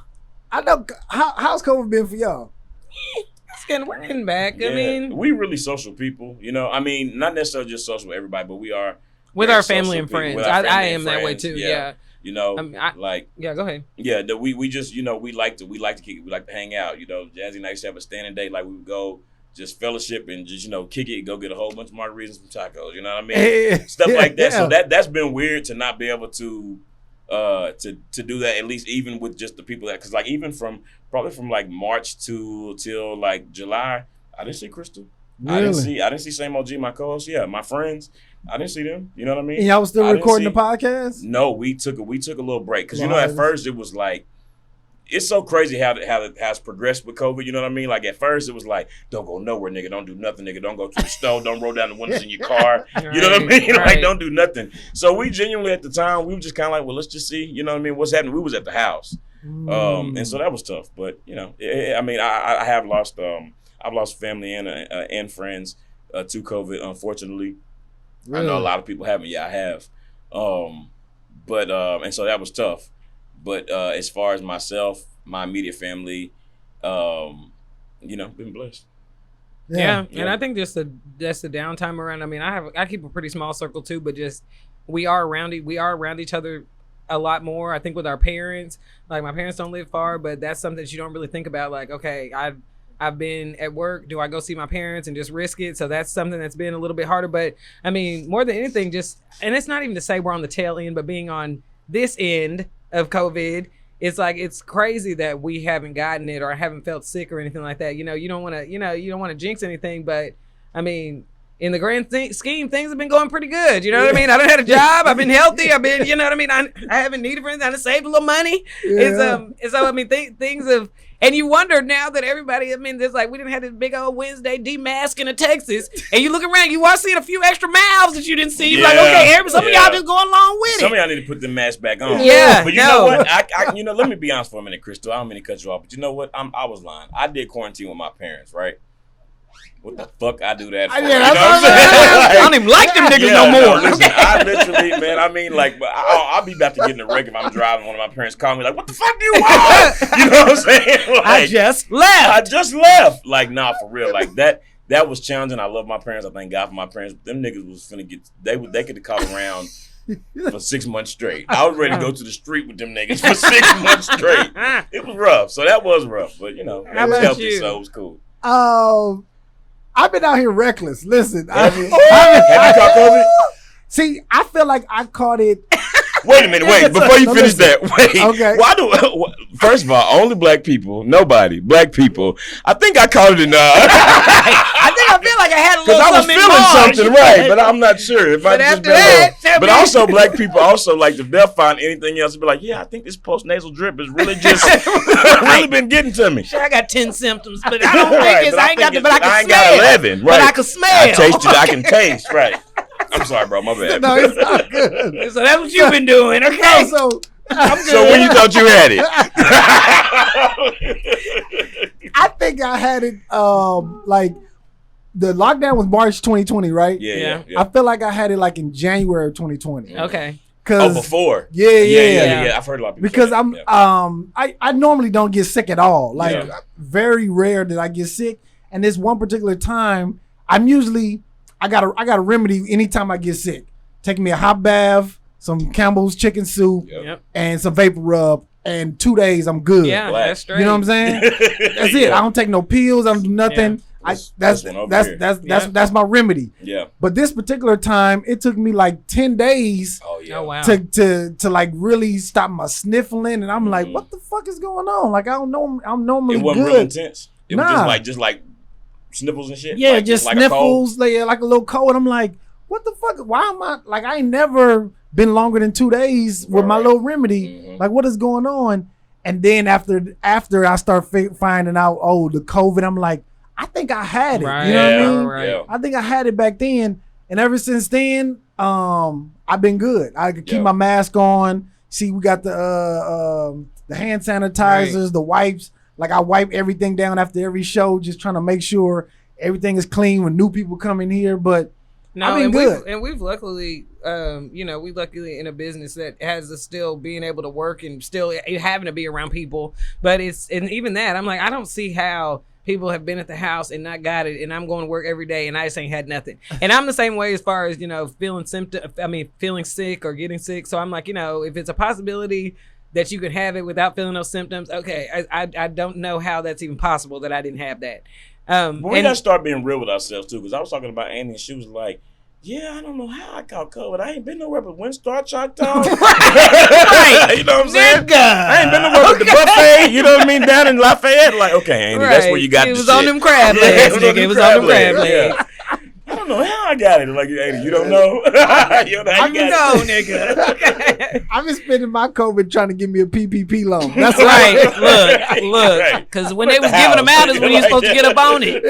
S1: I know. How's COVID been for y'all?
S2: we're getting back.
S3: Yeah,
S2: I mean,
S3: we really social people, you know? I mean, not necessarily just social with everybody, but we are.
S2: with
S3: very
S2: our family
S3: social
S2: and
S3: people,
S2: friends.
S3: with our family
S2: I
S3: and
S2: am that way
S3: friends,
S2: too. Yeah.
S3: You know,
S2: I mean, yeah, go ahead.
S3: Yeah, we just, you know, we like to kick it. We like to hang out. You know, Jazzy and I used to have a standing date. Like, we would go just fellowship and just, you know, kick it, go get a whole bunch of margaritas and some tacos. You know what I mean? Stuff like that. So that's been weird to not be able to do that, at least even with just the people that, because like even probably from like March till like July, I didn't see Crystal.
S1: Really?
S3: I didn't see Same OG, my co-host. Yeah, my friends. I didn't see them. You know what I mean?
S1: And y'all was still
S3: I didn't
S1: recording
S3: see-
S1: the podcast?
S3: No, we took a little break because you know at
S1: Lies.
S3: first it was like, it's so crazy how it has progressed with COVID. You know what I mean? Like at first it was like, don't go nowhere, nigga. Don't do nothing, nigga. Don't go to the store. Don't roll down the windows in your car. You know what I mean? Like
S2: Right.
S3: don't do nothing. So we genuinely at the time we were just kind of like, well, let's just see. You know what I mean? What's happening? We was at the house, and so that was tough. But you know, I mean, I have lost I've lost family and friends to COVID, unfortunately. I know a lot of people haven't. Yeah, I have. But and so that was tough. But as far as myself, my immediate family, you know, been blessed.
S2: Yeah. And I think just the downtime around. I mean, I keep a pretty small circle too, but just we are around each other a lot more. I think with our parents, like my parents don't live far, but that's something that you don't really think about. Like, okay, I've been at work. Do I go see my parents and just risk it? So that's something that's been a little bit harder. But I mean, more than anything, and it's not even to say we're on the tail end, but being on this end of COVID, it's like, it's crazy that we haven't gotten it or haven't felt sick or anything like that. You know, you don't want to jinx anything, but I mean, in the grand scheme, things have been going pretty good. You know what I mean? I done had a job. I've been healthy. I've been, you know what I mean? I haven't needed for anything. I done saved a little money.
S1: Yeah.
S2: So I mean, things have. And you wonder now that everybody, I mean, there's like, we didn't have this big old Wednesday demasking of Texas. And you look around, you are seeing a few extra mouths that you didn't see. You're like, okay, some of y'all just going along with it.
S3: Some of y'all need to put the mask back on.
S2: Yeah,
S3: But you know what? I you know, let me be honest for a minute, Crystal. I don't mean to cut you off, but you know what? I was lying. I did quarantine with my parents, right? What the fuck I do that for?
S1: Yeah,
S3: You know
S1: that's
S3: what I'm
S1: what I'm
S3: saying?
S1: saying.
S3: Like,
S2: I don't even like them niggas no more.
S3: Listen, I literally, man, I mean, like, I'll be about to get in a wreck if I'm driving. One of my parents call me like, what the fuck do you want? You know what I'm saying? Like,
S2: I just left.
S3: Like, nah, for real. Like, that was challenging. I love my parents. I thank God for my parents. But them niggas was finna get, they could have caught around for 6 months straight. I was ready to go to the street with them niggas for 6 months straight. It was rough. So that was rough. But, you know, it
S2: How
S3: was
S2: about
S3: healthy,
S2: you?
S3: so it was cool.
S1: I've been out here reckless. Listen,
S3: Have you caught COVID?
S1: See, I feel like I caught it
S3: Wait a minute. Wait, before you
S1: No,
S3: finish
S1: listen.
S3: that. Wait.
S1: Okay.
S3: Why do? First of all, only black people. Nobody. Black people. I think I called it enough.
S2: I feel like I had a
S3: Because
S2: little
S3: I was
S2: something
S3: feeling
S2: in March.
S3: something, right? But I'm not sure if
S2: But
S3: I just
S2: after
S3: been
S2: that, tell
S3: But
S2: me.
S3: also, black people also like if they'll find anything else, be like, yeah, I think this post-nasal drip is really just really been getting to me.
S2: Sure, I got 10 symptoms, but I don't think
S3: Right,
S2: it's.
S3: but
S2: I ain't got the.
S3: think
S2: But I
S3: it's-
S2: can
S3: ain't
S2: smell.
S3: got 11,
S2: But
S3: right?
S2: I can smell.
S3: I tasted. I can taste. Right. I'm sorry, bro. My bad.
S1: No, it's not good.
S2: So that's what you've been doing, okay?
S1: So
S3: So when you thought you had it?
S1: I think I had it. Like the lockdown was March 2020, right?
S3: Yeah.
S1: I feel like I had it like in January of 2020.
S2: Okay.
S3: Oh, before.
S1: Yeah.
S3: I've heard a lot of people
S1: Because
S3: say
S1: I'm
S3: that. Yeah.
S1: I normally don't get sick at all. Like
S3: Yeah.
S1: very rare that I get sick. And this one particular time, I'm usually I got a remedy anytime I get sick. Take me a hot bath, some Campbell's chicken soup,
S2: Yep.
S1: and some vapor rub, and 2 days I'm good.
S2: Yeah,
S3: Black.
S2: that's straight.
S1: You know what I'm saying? That's it. I don't take no pills. I don't do nothing.
S3: This one over here.
S1: That's my remedy.
S3: Yeah.
S1: But this particular time, it took me like 10 days
S3: Oh yeah.
S2: Oh wow.
S1: to like really stop my sniffling, and I'm like,
S3: Mhm.
S1: what the fuck is going on? Like I don't know. I'm normally
S3: It wasn't
S1: good.
S3: real intense. It was
S1: Nah.
S3: just like sniffles and shit.
S1: Yeah,
S3: like,
S1: just
S3: like a cold.
S1: sniffles, like a little cold. I'm like, what the fuck? Why am I like? I ain't never been longer than 2 days with my
S3: Right.
S1: little remedy.
S3: Mhm.
S1: Like, what is going on? And then after I start finding out, oh, the COVID, I'm like, I think I had it.
S2: Right.
S1: You know what I
S3: Yeah,
S1: mean?
S2: Right.
S3: Yeah.
S1: I think I had it back then, and ever since then, I've been good. I could keep
S3: Yeah.
S1: my mask on. See, we got the hand sanitizers, the wipes. Like I wipe everything down after every show, just trying to make sure everything is clean when new people come in here. But
S2: No,
S1: I've been
S2: and
S1: good.
S2: we've luckily, we luckily in a business that has us still being able to work and still having to be around people. But and even that, I'm like, I don't see how people have been at the house and not got it, and I'm going to work every day and I just ain't had nothing. And I'm the same way as far as feeling sick or getting sick. So I'm like, if it's a possibility that you can have it without feeling those symptoms, okay. I don't know how that's even possible that I didn't have that.
S3: But we gotta start being real with ourselves too, because I was talking about Annie and she was like, yeah, I don't know how I caught COVID. I ain't been nowhere but Windstar, Choctaw.
S2: Right.
S3: You know what I'm saying?
S2: Nigga.
S3: I ain't been nowhere but the buffet, you know what I mean, down in Lafayette. Like, okay, Annie, that's where you got
S2: it
S3: the
S2: was
S3: shit.
S2: on them crab
S3: Yeah,
S2: legs, nigga. It was on them crab legs.
S3: Yeah. I don't know how I got it. Like, Annie, you don't know? You don't know how you got it.
S2: nigga.
S1: I've been spending my COVID trying to give me a PPP loan.
S2: That's
S1: That's
S2: right.
S3: Right.
S2: Look. Because when they
S3: With
S2: was
S3: the
S2: giving them
S3: house.
S2: out is when you're supposed to get up on it.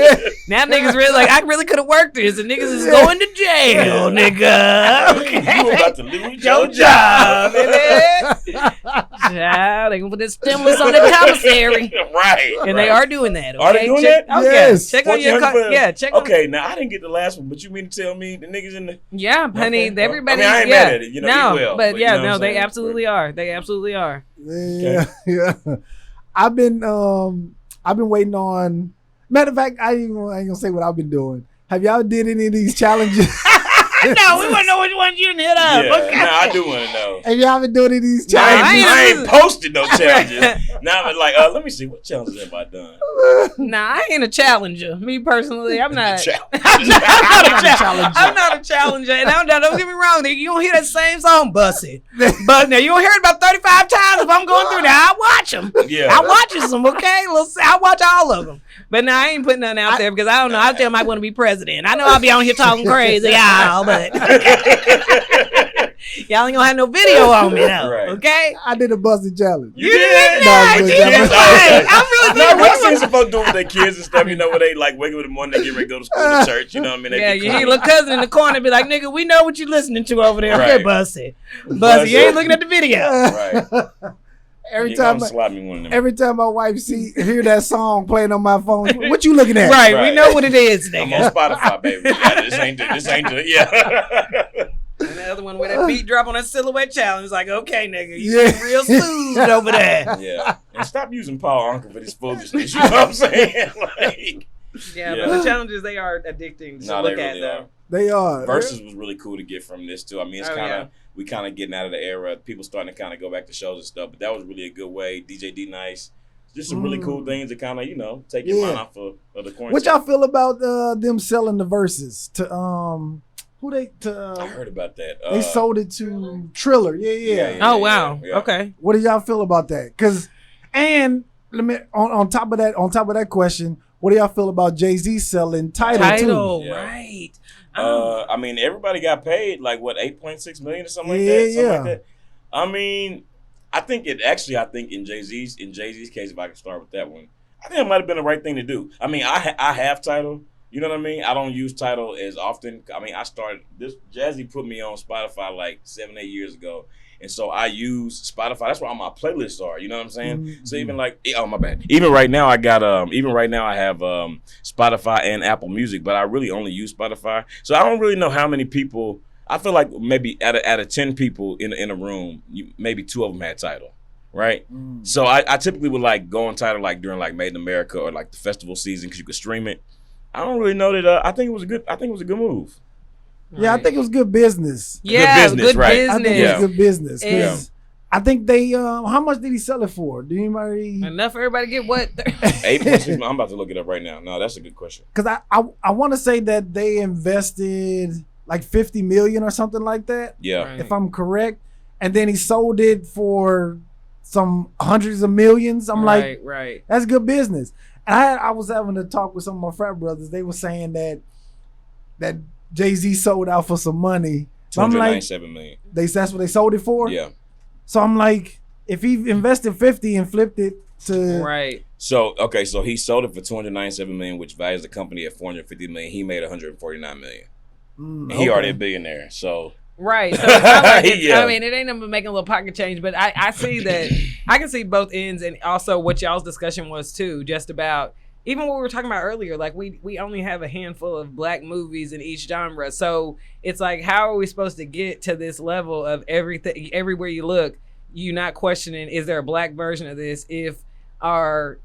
S2: Now niggas really like, I really could have worked this, and niggas is going to jail, nigga.
S3: You about to lose
S2: Your
S3: your
S2: job,
S3: job.
S2: baby. Child, they gonna put this stimulus on the commissary.
S3: Right.
S2: And
S3: right.
S2: they are doing that. Okay?
S3: Are they doing
S2: check,
S3: that?
S2: Okay.
S1: Yes.
S2: Check on your check on.
S3: Okay, now I didn't get the last one, but you mean to tell me the niggas in the
S2: Yeah, honey.
S3: Okay.
S2: Everybody.
S3: I mean, I ain't
S2: yeah.
S3: mad at it, you know,
S2: no,
S3: eat well,
S2: but
S3: but
S2: yeah,
S3: you know what I'm
S2: they
S3: saying?
S2: absolutely are. They absolutely are.
S1: Yeah, yeah. I've been waiting on. Matter of fact, I ain't gonna say what I've been doing. Have y'all did any of these challenges?
S2: No, we want to know which ones you done hit up.
S3: yeah,
S2: Okay.
S3: nah, I do want to know.
S1: Have y'all been doing any of these
S2: Nah,
S1: challenges?
S2: I
S3: I ain't posted no challenges. Now I'm like, let me see what challenges have I done.
S2: Nah, I ain't a challenger. Me personally, I'm not.
S3: Challenge.
S2: I'm not a challenger. And don't get me wrong, nigga. You don't hear that same song, Bussy. But now you don't hear it about 35 times if I'm going through there. I watch them.
S3: Yeah.
S2: I watches them, okay? I watch all of them. But now I ain't putting nothing out there because I don't know. I still might want to be president. I know I'll be on here talking crazy, y'all, but y'all ain't gonna have no video on me though,
S3: Right.
S2: okay?
S1: I did a busted challenge.
S3: You did?
S1: No,
S2: Jesus
S1: but-
S2: Christ. I'm really
S3: No,
S2: thinking
S3: what seen supposed to do with their kids and stuff, you know, where they like wake up in the morning, they get ready to go to school to church, you know what I mean? They
S2: yeah,
S3: be
S2: you
S3: clean.
S2: hear little cousin in the corner be like, nigga, we know what you listening to over there. Okay,
S3: Right.
S2: Bussy. Bussy, you ain't looking at the video.
S3: Right.
S1: Every
S3: You
S1: time,
S3: gonna slap me one of them.
S1: every time my wife hear that song playing on my phone, what you looking at?
S2: Right, we
S3: Right.
S2: know what it is,
S3: I'm
S2: nigga.
S3: on Spotify, baby. Yeah, this ain't the, yeah.
S2: And the other one where that beat drop on that silhouette challenge, like, okay, nigga, you
S1: Yeah.
S2: getting real smooth over there.
S3: Yeah. And stop using Paul Anka for this foolishness. You know what I'm saying? Like,
S2: Yeah,
S3: Yeah.
S2: but the challenges, they are addicting to
S3: no, they
S2: look at,
S3: really
S2: though.
S3: are.
S1: They are.
S3: Versus was really cool to get from this too. I mean, it's
S2: Oh,
S3: kind of
S2: yeah.
S3: we kind of getting out of the era. People starting to kind of go back to shows and stuff. But that was really a good way. DJ D Nice, just some really cool things to kind of take your
S1: Yeah.
S3: mind off of the quarantine.
S1: What y'all feel about them selling the verses to Who they
S3: I heard about that.
S1: they sold it to Triller. Yeah.
S2: Oh wow.
S3: Yeah.
S2: Okay.
S1: What do y'all feel about that? And let me on top of that question, what do y'all feel about Jay-Z selling Tidal too?
S3: Yeah.
S2: Right.
S3: I mean, everybody got paid like what, 8.6 million or something like
S1: Yeah,
S3: that. Something
S1: yeah.
S3: like that. I mean, I think in Jay-Z's case, if I can start with that one, I think it might have been the right thing to do. I mean, I have Tidal. You know what I mean? I don't use Tidal as often. I mean, I started this. Jazzy put me on Spotify like 7-8 years ago, and so I use Spotify. That's where all my playlists are. You know what I'm saying?
S1: Mm-hmm.
S3: So even like, oh my bad. Even right now, I have Spotify and Apple Music, but I really only use Spotify. So I don't really know how many people. I feel like maybe out of 10 people in a room, maybe 2 of them had Tidal. Right, so I typically would like go on Tidal like during like Made in America or like the festival season because you could stream it. I don't really know that. I think it was a good move.
S1: Yeah, I think it was good business.
S2: Yeah,
S3: Good business, right.
S1: I think it
S3: Yeah.
S1: was good business. 'Cause
S2: Yeah.
S1: I think they. How much did he sell it for? Do anybody?
S2: Enough for everybody to get what?
S3: 8.6. I'm about to look it up right now. No, that's a good question.
S1: Because I want to say that they invested like 50 million or something like that,
S3: Yeah,
S2: Right.
S1: if I'm correct. And then he sold it for some hundreds of millions. I'm like,
S2: right.
S1: that's good business. And I was having a talk with some of my frat brothers. They were saying that Jay-Z sold out for some money. So I'm like,
S3: 297 million.
S1: that's what they sold it for?
S3: Yeah.
S1: So I'm like, if he invested 50 and flipped it to
S2: Right.
S3: So so he sold it for 297 million, which values the company at 450 million. He made 149 million. And he already a billionaire. So
S2: Right. So it's not like
S3: Yeah.
S2: I mean, it ain't nothing making a little pocket change, but I see that I can see both ends, and also what y'all's discussion was too, just about even what we were talking about earlier, like we only have a handful of black movies in each genre. So it's like, how are we supposed to get to this level of everything everywhere you look, you not questioning, is there a black version of this if our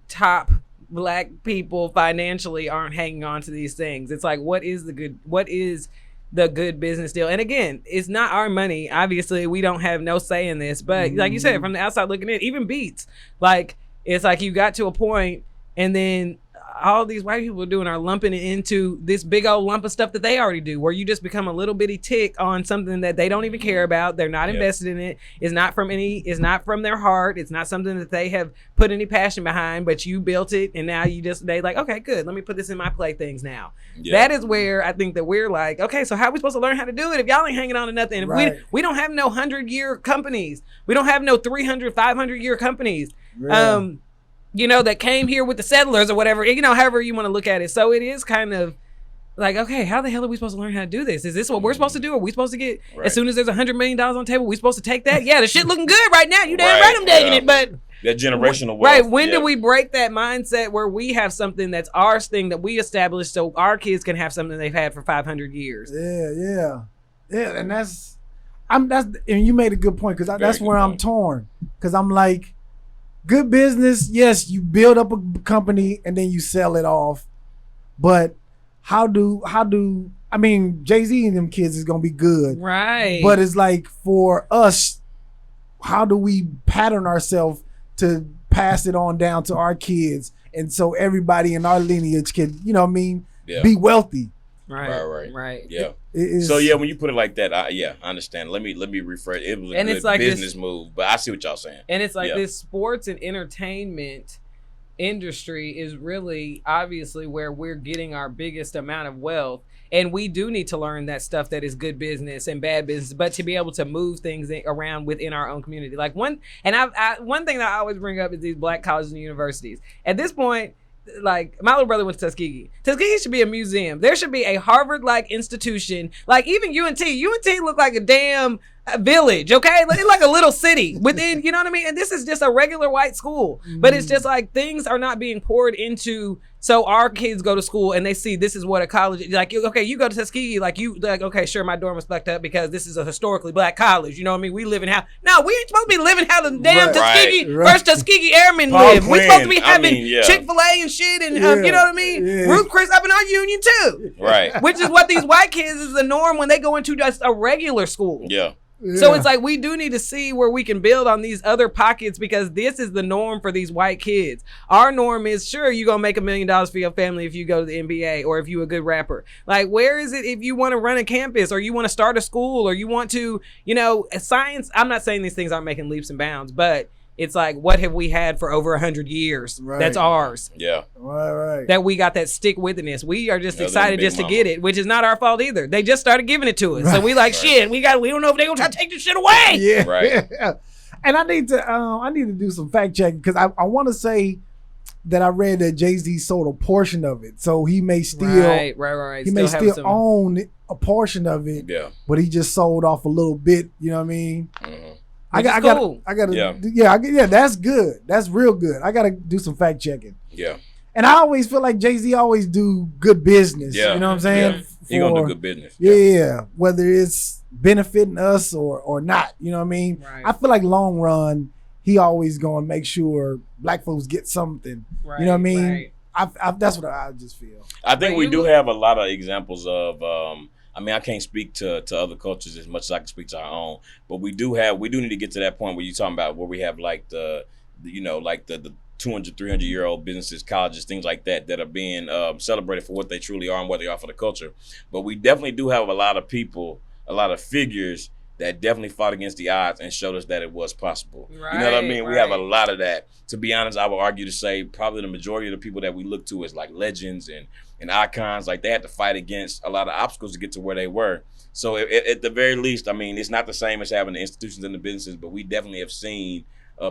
S2: top black people financially aren't hanging on to these things? It's like, what is the good business deal? And again, it's not our money. Obviously, we don't have no say in this. But like you said, from the outside looking in, even Beats, like it's like you got to a point, and then all these white people doing are lumping it into this big old lump of stuff that they already do, where you just become a little bitty tick on something that they don't even care about. They're not invested in it. It's not from their heart. It's not something that they have put any passion behind, but you built it, and now they like, okay, good, let me put this in my playthings now.
S3: Yeah.
S2: That is where I think that we're like, okay, so how are we supposed to learn how to do it if y'all ain't hanging on to nothing? If
S1: Right.
S2: we don't have no 100-year companies. We don't have no 300, 500-year companies.
S1: Yeah.
S2: That came here with the settlers or whatever, however you want to look at it. So it is kind of like, okay, how the hell are we supposed to learn how to do this? Is this what we're supposed to do? Are we supposed to get, as soon as there's $100 million on the table, we supposed to take that? Yeah, the shit looking good right now. You damn right I'm taking it, but
S3: that generational wealth.
S2: right, when do we break that mindset where we have something that's our thing that we established so our kids can have something they've had for 500 years?
S1: Yeah, and and you made a good point, because that's
S3: good
S1: where I'm
S3: point.
S1: torn, because I'm like, good business, yes, you build up a company and then you sell it off, but how do I mean, Jay-Z and them kids is gonna be good,
S2: Right.
S1: but it's like, for us, how do we pattern ourselves to pass it on down to our kids, and so everybody in our lineage can,
S3: Yeah.
S1: be wealthy?
S2: Right.
S3: Yeah.
S1: It is,
S3: So yeah, when you put it like that, I understand. Let me rephrase. It was a
S2: And
S3: good
S2: it's like
S3: business move, but I see what y'all saying.
S2: And it's like
S3: Yeah.
S2: this sports and entertainment industry is really obviously where we're getting our biggest amount of wealth. And we do need to learn that stuff that is good business and bad business, but to be able to move things around within our own community. Like one thing that I always bring up is these black colleges and universities. At this point, like, my little brother went to Tuskegee. Tuskegee should be a museum. There should be a Harvard-like institution. Like, even UNT look like a damn village, okay? It's like a little city within, you know what I mean? And this is just a regular white school. But it's just like, things are not being poured into, so our kids go to school and they see this is what a college is. Like, okay, you go to Tuskegee, okay, sure, my dorm was fucked up because this is a historically black college. You know what I mean? We live in how? No, we ain't supposed to be living how the damn
S1: Right.
S2: Tuskegee,
S1: Right.
S2: first Tuskegee Airmen
S3: Paul
S2: live. We supposed to be
S3: Quinn, I
S2: having
S3: mean, yeah.
S2: Chick-fil-A and shit, and
S1: Yeah.
S2: you know what I mean?
S1: Yeah.
S2: Ruth Chris up in our union too.
S3: Right.
S2: Which is what these white kids is the norm when they go into just a regular school.
S3: Yeah.
S2: So it's like we do need to see where we can build on these other pockets, because this is the norm for these white kids. Our norm is, sure, you're going to make $1 million for your family if you go to the NBA or if you're a good rapper. Like, where is it if you want to run a campus or you want to start a school or you want to, science? I'm not saying these things aren't making leaps and bounds, but it's like, what have we had for over 100 years?
S1: Right.
S2: That's ours.
S3: Yeah.
S1: Right.
S2: That we got that stick witness. We are just excited just to
S3: mama.
S2: get it, which is not our fault either. They just started giving it to us. So we like, shit, we don't know if they're going to try to take this shit away.
S1: Yeah.
S3: Right.
S1: And I need to do some fact checking, because I want to say that I read that Jay-Z sold a portion of it. So he may still
S2: Right.
S1: He may still own a portion of it.
S3: Yeah.
S1: But he just sold off a little bit, you know what I mean?
S3: Mm-hmm.
S1: I gotta,
S3: Yeah.
S1: That's good. That's real good. I gotta do some fact checking.
S3: Yeah.
S1: And I always feel like Jay-Z always do good business.
S3: Yeah.
S1: You know what I'm saying?
S3: Yeah. He gonna do good business.
S1: Yeah. Whether it's benefiting us or not. You know what I mean?
S2: Right.
S1: I feel like long run, he always gonna make sure black folks get something.
S2: Right,
S1: you know what I mean?
S2: right.
S1: I that's what I just feel.
S3: I think
S2: But
S3: we
S2: you
S3: do
S2: look-
S3: have a lot of examples of. I can't speak to other cultures as much as I can speak to our own, but we do need to get to that point where you're talking about where we have like the 200, 300-year-old businesses, colleges, things like that are being celebrated for what they truly are and what they are for the culture. But we definitely do have a lot of people, a lot of figures that definitely fought against the odds and showed us that it was possible. You know what I mean?
S2: Right.
S3: We have a lot of that. To be honest, I would argue to say probably the majority of the people that we look to as like legends and icons, like they had to fight against a lot of obstacles to get to where they were. So at the very least, I mean, it's not the same as having the institutions and the businesses, but we definitely have seen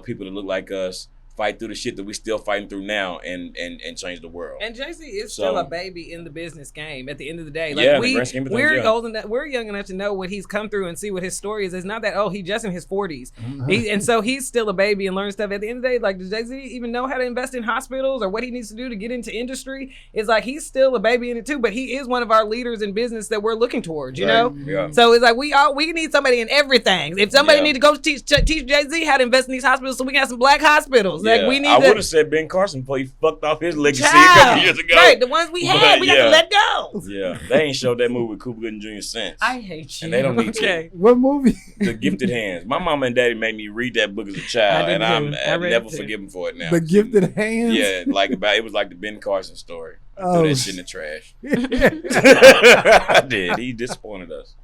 S3: people that look like us fight through the shit that we still fighting through now and change the world.
S2: And Jay-Z is still a baby in the business game at the end of the day. Like
S3: Yeah, in the grand scheme of things,
S2: we're
S3: yeah.
S2: old enough, we're young enough to know what he's come through and see what his story is. It's not that, he's just in his 40s. And so he's still a baby and learning stuff. At the end of the day, like, does Jay-Z even know how to invest in hospitals or what he needs to do to get into industry? It's like he's still a baby in it too, but he is one of our leaders in business that we're looking towards, you know?
S3: Yeah.
S2: So it's like we need somebody in everything. If somebody
S3: Yeah.
S2: need to go teach Jay-Z how to invest in these hospitals so we can have some black hospitals. Like we need
S3: I
S2: to
S3: would have said Ben Carson before he fucked off his legacy a
S2: Child.
S3: couple years ago.
S2: Right, the ones we had, we got to let go.
S3: Yeah, they ain't showed that movie with Cuba Gooding Jr. since.
S2: I hate you.
S3: And they don't need to.
S2: Okay.
S1: What movie?
S3: The Gifted Hands. My mama and daddy made me read that book as a child,
S2: I did
S3: and
S2: too.
S3: I
S2: read
S3: never
S2: it too.
S3: forgive him for it now.
S1: The Gifted Hands?
S3: Yeah, it was like the Ben Carson story. I
S1: Oh,
S3: threw that shit in the trash. I did. He disappointed us.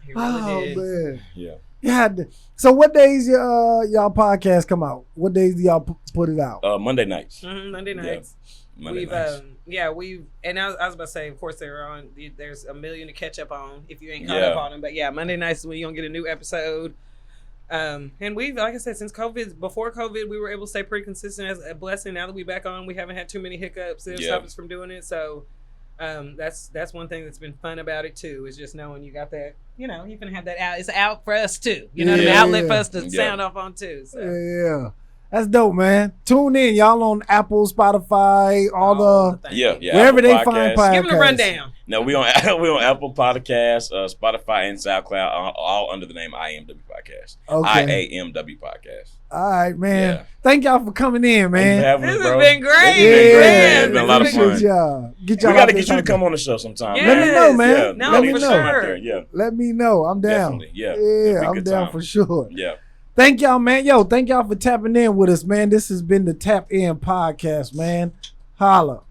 S2: He really did.
S1: Man.
S3: Yeah.
S1: Yeah. So what days y'all podcast come out? What days do y'all put it out?
S3: Monday nights.
S2: Monday nights.
S3: Monday nights.
S2: And I was about to say, of course, there's a million to catch up on if you ain't caught
S3: Yeah.
S2: up on them. But yeah, Monday nights is when you're gonna get a new episode. And we've, like I said, before COVID, we were able to stay pretty consistent as a blessing. Now that we're back on, we haven't had too many hiccups that stop us from doing it. So that's one thing that's been fun about it too, is just knowing you got that, you can have that out. It's out for us too. You know what I mean? Outlet for us to sound off on too. So.
S1: Yeah. That's dope, man. Tune in, y'all, on Apple, Spotify, all the wherever
S3: Apple
S1: they
S3: Podcasts.
S1: find podcasts.
S2: Give them a rundown.
S3: No, we on Apple Podcasts, Spotify, and SoundCloud, all under the name IAMW Podcast.
S1: Okay.
S3: IAMW Podcast.
S1: All right, man.
S3: Yeah.
S1: Thank y'all for coming in, man.
S2: This has been great.
S3: It's been a lot of fun.
S1: Appreciate y'all.
S3: We got to get you to come on the show sometime.
S2: Yes.
S1: Let me know, man.
S2: No,
S1: Let me
S2: for
S1: know.
S2: sure.
S3: Yeah.
S1: Let me know. I'm down.
S3: Definitely. Yeah.
S1: Yeah, I'm
S3: Good
S1: down
S3: time.
S1: for sure.
S3: Yeah.
S1: Thank y'all, man. Thank y'all for tapping in with us, man. This has been the Tap In Podcast, man. Holla.